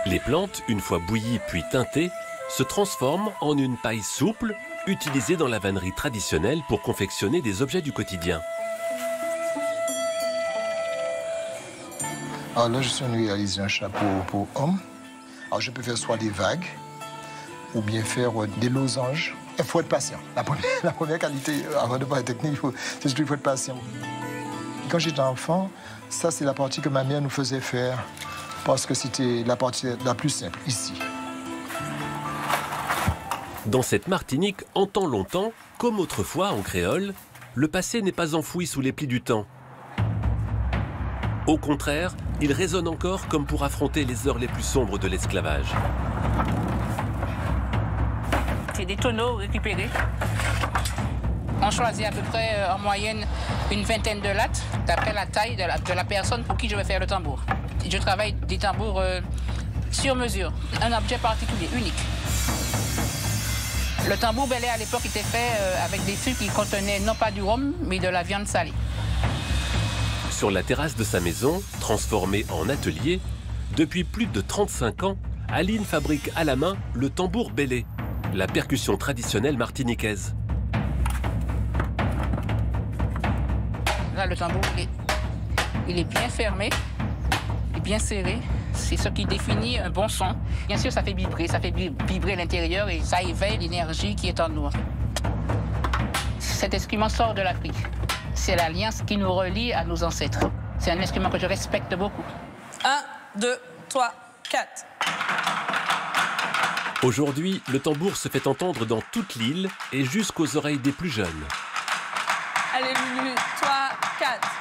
Les plantes, une fois bouillies puis teintées, se transforment en une paille souple utilisée dans la vannerie traditionnelle pour confectionner des objets du quotidien. Alors là, je suis venu réaliser un chapeau pour homme. Alors je peux faire soit des vagues ou bien faire des losanges. Il faut être patient. La première qualité, avant de parler technique, c'est qu'il faut être patient. Quand j'étais enfant, ça c'est la partie que ma mère nous faisait faire. Parce que c'était la partie la plus simple, ici. Dans cette Martinique, en temps longtemps, comme autrefois en créole, le passé n'est pas enfoui sous les plis du temps. Au contraire, il résonne encore comme pour affronter les heures les plus sombres de l'esclavage. C'est des tonneaux récupérés. On choisit à peu près en moyenne une vingtaine de lattes, d'après la taille de la personne pour qui je vais faire le tambour. Je travaille des tambours sur mesure, un objet particulier, unique. Le tambour belé à l'époque était fait avec des fûts qui contenaient non pas du rhum, mais de la viande salée. Sur la terrasse de sa maison, transformée en atelier, depuis plus de 35 ans, Aline fabrique à la main le tambour belé, la percussion traditionnelle martiniquaise. Là, le tambour, il est bien fermé. Bien serré, c'est ce qui définit un bon son. Bien sûr, ça fait vibrer l'intérieur et ça éveille l'énergie qui est en nous. Cet instrument sort de l'Afrique. C'est l'alliance qui nous relie à nos ancêtres. C'est un instrument que je respecte beaucoup. 1, 2, 3, 4. Aujourd'hui, le tambour se fait entendre dans toute l'île et jusqu'aux oreilles des plus jeunes. Allez, 3, 4.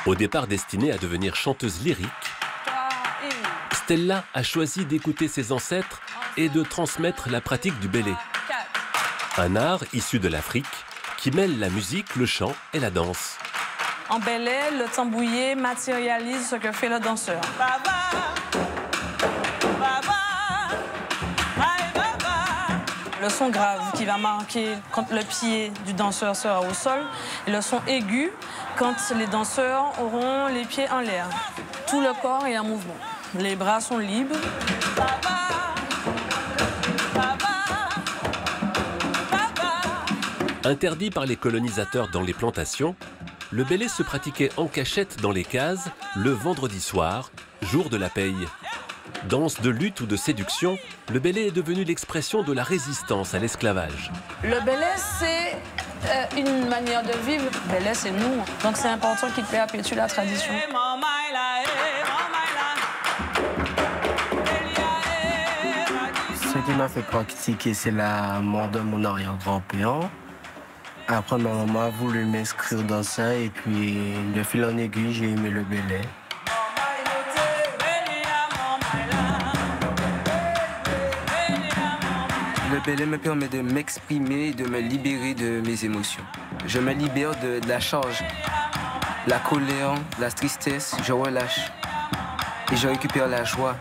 Au départ destinée à devenir chanteuse lyrique, Stella a choisi d'écouter ses ancêtres et de transmettre la pratique du bélé. Un art issu de l'Afrique qui mêle la musique, le chant et la danse. En bélé, le tambouiller matérialise ce que fait le danseur. Le son grave qui va marquer quand le pied du danseur sera au sol et le son aigu quand les danseurs auront les pieds en l'air. Tout le corps est en mouvement. Les bras sont libres. Interdit par les colonisateurs dans les plantations, le bélé se pratiquait en cachette dans les cases le vendredi soir, jour de la paye. Danse de lutte ou de séduction, le bélé est devenu l'expression de la résistance à l'esclavage. Le bélé, c'est une manière de vivre. Le bélé, c'est nous. Donc c'est important qu'il perpétue la tradition. Ce qui m'a fait pratiquer, c'est la mort de mon arrière-grand-père. Après, ma maman a voulu m'inscrire dans ça et puis, de fil en aiguille, j'ai aimé le bélé. Le bélé me permet de m'exprimer et de me libérer de mes émotions. Je me libère de la charge, la colère, la tristesse, je relâche. et je récupère la joie.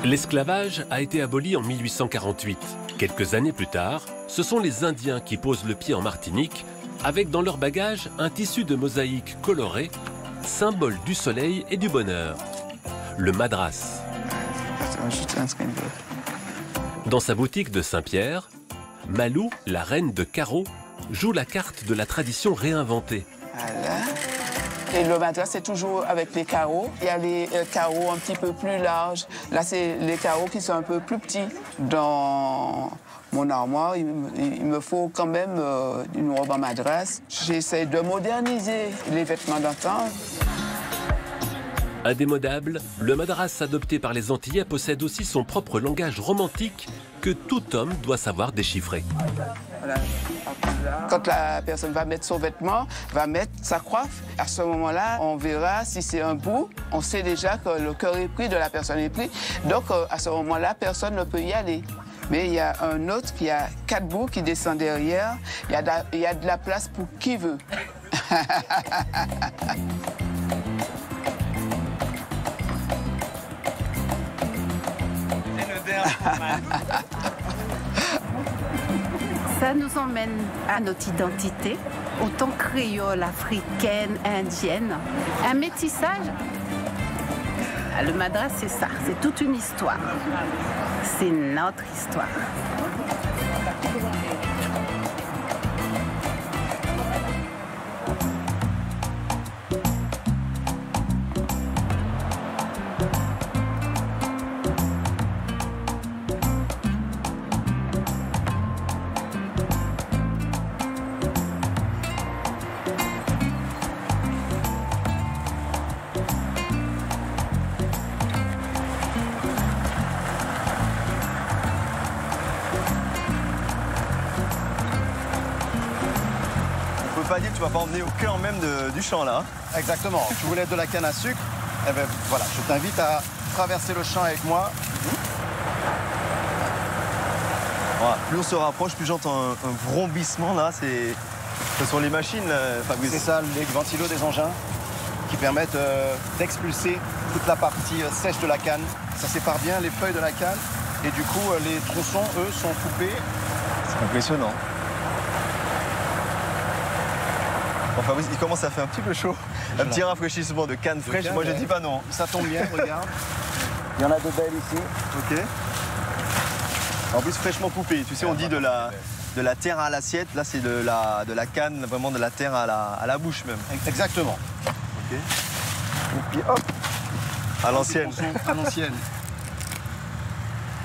L'esclavage a été aboli en 1848. Quelques années plus tard, ce sont les Indiens qui posent le pied en Martinique avec dans leur bagage un tissu de mosaïque coloré, symbole du soleil et du bonheur, le madras. Dans sa boutique de Saint-Pierre, Malou, la reine de carreaux, joue la carte de la tradition réinventée. Voilà. Et le madras, c'est toujours avec les carreaux. Il y a les carreaux un petit peu plus larges. Là, c'est les carreaux qui sont un peu plus petits. Dans mon armoire, il me faut quand même une robe en madras. J'essaie de moderniser les vêtements d'antan. Indémodable, le madras adopté par les Antillais possède aussi son propre langage romantique que tout homme doit savoir déchiffrer. Voilà. Quand la personne va mettre son vêtement, va mettre sa coiffe, à ce moment-là, on verra si c'est un bout. On sait déjà que le cœur est pris, de la personne est pris. Donc, à ce moment-là, personne ne peut y aller. Mais il y a un autre qui a 4 bouts qui descend derrière. Il y a de la place pour qui veut. Ça nous emmène à notre identité, autant créole, africaine, indienne. Un métissage. Le madras, c'est ça, c'est toute une histoire. C'est notre histoire. Pas dire que tu vas pas emmener au cœur même du champ là. Exactement. Tu voulais de la canne à sucre? Eh ben voilà, je t'invite à traverser le champ avec moi. Voilà. Plus on se rapproche, plus j'entends un vrombissement là. Ce sont les machines, Fabrice. C'est ça, les ventilos des engins qui permettent d'expulser toute la partie sèche de la canne. Ça sépare bien les feuilles de la canne et du coup les tronçons, eux, sont coupés. C'est impressionnant. Enfin, il commence à faire un petit peu chaud. Un petit rafraîchissement de canne fraîche. Moi, je dis pas non. Ça tombe bien, regarde. Il y en a de belles ici. Ok. En plus, fraîchement coupé. Tu sais, on dit de la terre à l'assiette. Là, c'est de la canne, vraiment de la terre à la bouche même. Exactement. Ok. Et puis hop. À l'ancienne. À l'ancienne.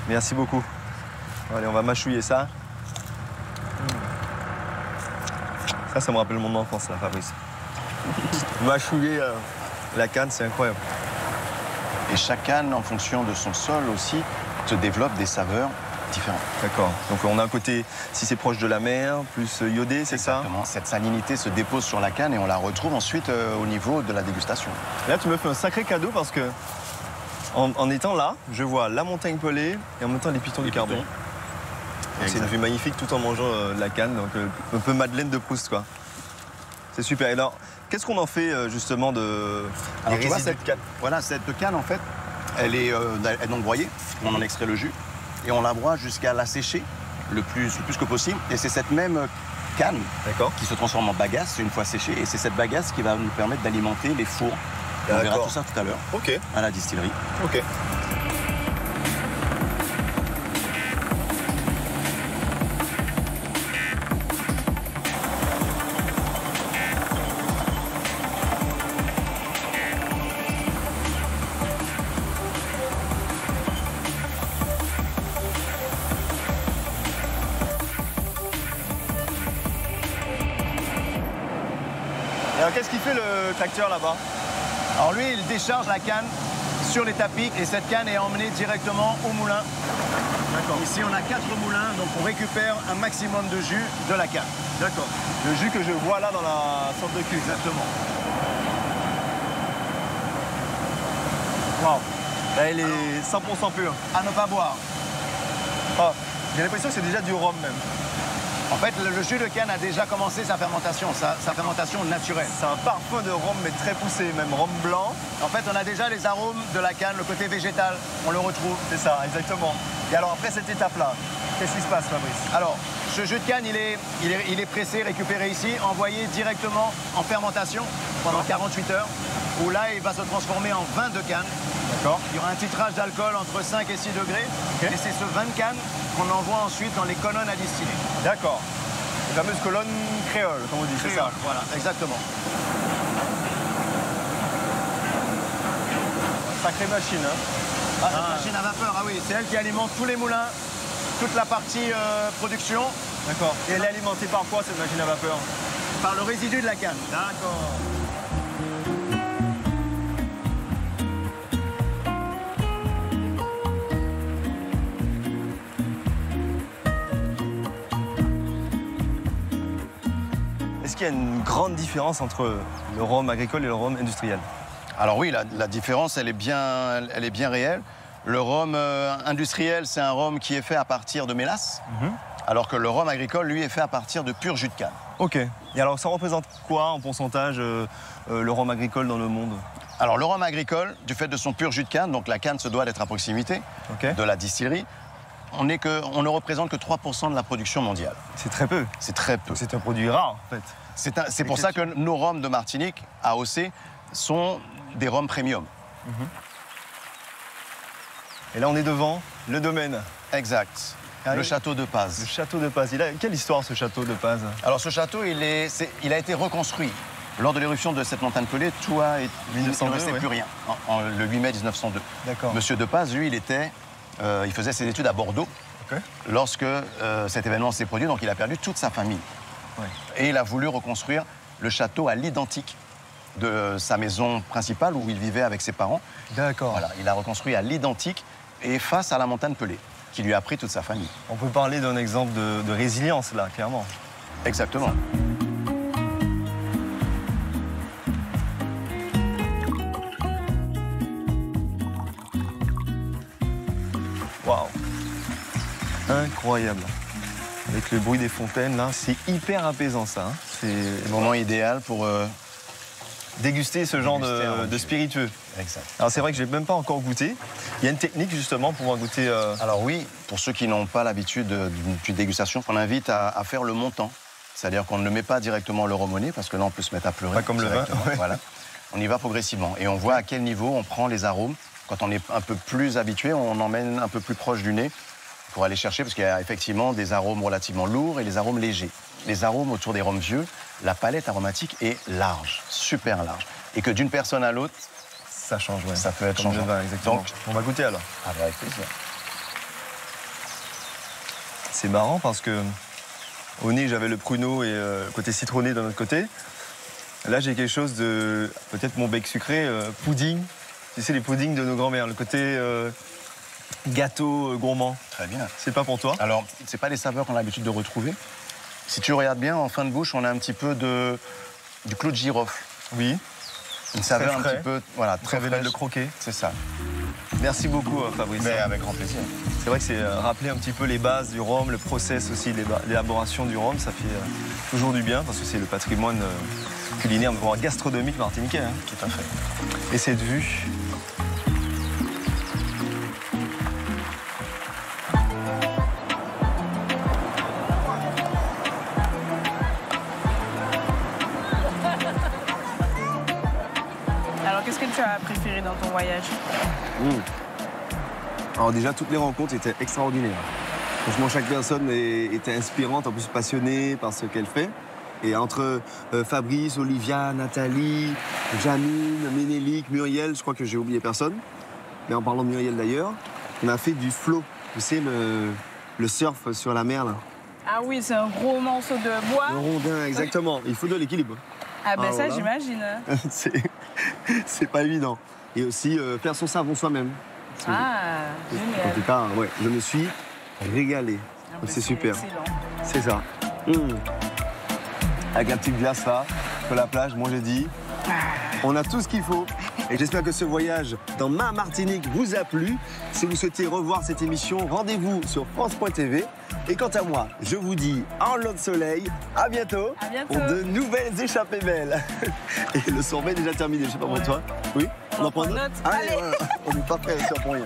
Merci beaucoup. Allez, on va mâchouiller ça. Ça me rappelle mon enfance, là, Fabrice. Mâchouiller la canne, c'est incroyable. Et chaque canne, en fonction de son sol aussi, te développe des saveurs différentes. D'accord. Donc on a un côté, si c'est proche de la mer, plus iodé, c'est ça? Exactement. Cette salinité se dépose sur la canne et on la retrouve ensuite au niveau de la dégustation. Et là, tu me fais un sacré cadeau parce que, en étant là, je vois la montagne pelée et en même temps les pitons du carbone. C'est une vue magnifique tout en mangeant de la canne, donc un peu Madeleine de Proust, quoi. C'est super. Et alors, qu'est-ce qu'on en fait justement de tu vois, cette canne? Voilà, cette canne en fait, elle est donc broyée, on en extrait le jus et on la broie jusqu'à la sécher le plus que possible. Et c'est cette même canne qui se transforme en bagasse une fois séchée et c'est cette bagasse qui va nous permettre d'alimenter les fours. On verra tout ça tout à l'heure à la distillerie. Ok. Alors qu'est-ce qu'il fait le tracteur là-bas? Alors lui, il décharge la canne sur les tapis et cette canne est emmenée directement au moulin. D'accord. Ici, on a 4 moulins, donc on récupère un maximum de jus de la canne. D'accord. Le jus que je vois là dans la sorte de cuve. Exactement. Waouh. Là, il est 100% pur. À ne pas boire. Ah, j'ai l'impression que c'est déjà du rhum même. En fait, le jus de canne a déjà commencé sa fermentation naturelle. C'est un parfum de rhum, mais très poussé, même rhum blanc. En fait, on a déjà les arômes de la canne, le côté végétal, on le retrouve. C'est ça, exactement. Et alors après cette étape-là, qu'est-ce qui se passe, Fabrice? Alors, ce jus de canne, il est pressé, récupéré ici, envoyé directement en fermentation pendant 48 heures, où là, il va se transformer en vin de canne. D'accord. Il y aura un titrage d'alcool entre 5 et 6 degrés. Okay. Et c'est ce vin de canne qu'on envoie ensuite dans les colonnes à distiller. D'accord. Les fameuses colonnes créoles, comme on dit, c'est ça? Voilà, exactement. Sacrée machine, hein? Cette machine à vapeur, ah oui, c'est elle qui alimente tous les moulins, toute la partie production. D'accord. Et elle est alimentée par quoi, cette machine à vapeur? Par le résidu de la canne. D'accord. Est-ce qu'il y a une grande différence entre le rhum agricole et le rhum industriel? Alors oui, la différence, elle est bien réelle. Le rhum industriel, c'est un rhum qui est fait à partir de mélasse, alors que le rhum agricole, lui, est fait à partir de pur jus de canne. Ok. Et alors, ça représente quoi en pourcentage le rhum agricole dans le monde? Alors, le rhum agricole, du fait de son pur jus de canne, donc la canne se doit d'être à proximité de la distillerie, on ne représente que 3% de la production mondiale. C'est très peu. C'est très peu. C'est un produit rare, en fait. C'est pour ça que nos rhums de Martinique, AOC, sont des rhums premium. Et là, on est devant le domaine. Exact. Le château de Paz. Le château de Paz. Quelle histoire, ce château de Paz? Alors, ce château, il a été reconstruit. Lors de l'éruption de cette montagne pelée, il ne restait plus rien, le 8 mai 1902. D'accord. Monsieur de Paz, lui, il faisait ses études à Bordeaux lorsque cet événement s'est produit, donc il a perdu toute sa famille. Ouais. Et il a voulu reconstruire le château à l'identique de sa maison principale où il vivait avec ses parents. D'accord. Voilà, il a reconstruit à l'identique et face à la montagne pelée, qui lui a pris toute sa famille. On peut parler d'un exemple de résilience, là, clairement. Exactement. Waouh. Incroyable. Avec le bruit des fontaines, là, c'est hyper apaisant, ça. Hein. C'est le moment idéal pour déguster ce genre de spiritueux. Exact. Alors, c'est vrai que je n'ai même pas encore goûté. Il y a une technique, justement, pour pouvoir goûter... Alors oui, pour ceux qui n'ont pas l'habitude d'une dégustation, on invite à faire le montant. C'est-à-dire qu'on ne met pas directement le rhum au nez, parce que là, on peut se mettre à pleurer. Pas comme le vin. Ouais. Voilà. On y va progressivement. Et on voit à quel niveau on prend les arômes. Quand on est un peu plus habitué, on emmène un peu plus proche du nez pour aller chercher, parce qu'il y a effectivement des arômes relativement lourds et les arômes légers. Les arômes autour des rhums vieux, la palette aromatique est large, super large. Et que d'une personne à l'autre, ça change, ouais. Ça peut être comme changeant. le vin, exactement. Donc, on va goûter alors. Avec plaisir. C'est marrant parce que au nez, j'avais le pruneau et côté citronné de notre côté. Là, j'ai quelque chose de, peut-être mon bec sucré, pudding. Tu sais, les puddings de nos grands-mères, le côté gâteau gourmand. Très bien. C'est pas pour toi? Alors, c'est pas les saveurs qu'on a l'habitude de retrouver. Si tu regardes bien, en fin de bouche, on a un petit peu du clou de girofle. Oui. Une saveur un petit peu, voilà, très fraîche. Le croquer. C'est ça. Merci beaucoup, Fabrice. Mais avec grand plaisir. C'est vrai que c'est rappeler un petit peu les bases du rhum, le process aussi, l'élaboration du rhum, ça fait toujours du bien parce que c'est le patrimoine culinaire, voire gastronomique martiniquais. Hein. Tout à fait. Et cette vue. Qu'est-ce que tu as préféré dans ton voyage? Alors déjà, toutes les rencontres étaient extraordinaires. Franchement, chaque personne était inspirante, en plus passionnée par ce qu'elle fait. Et entre Fabrice, Olivia, Nathalie, Janine, Ménélique, Muriel, je crois que j'ai oublié personne. Mais en parlant de Muriel d'ailleurs, on a fait du flow. Vous savez, le surf sur la mer, là. Ah oui, c'est un gros morceau de bois. Le rondin, exactement. Il faut de l'équilibre. Ah ben ça, voilà. j'imagine. C'est pas évident. Et aussi faire son savon soi-même. Ah, génial. En tout cas, ouais, je me suis régalé. C'est super. C'est ça. Avec la petite glace là, sur la plage, moi j'ai dit, on a tout ce qu'il faut. Et j'espère que ce voyage dans ma Martinique vous a plu. Si vous souhaitez revoir cette émission, rendez-vous sur France.tv. Et quant à moi, je vous dis en lot de soleil, à bientôt, pour de nouvelles échappées belles. Et le sorbet est déjà terminé, je sais pas pour toi. Oui, on en prend une autre. Allez, voilà. On n'est pas prêt à faire pour rien.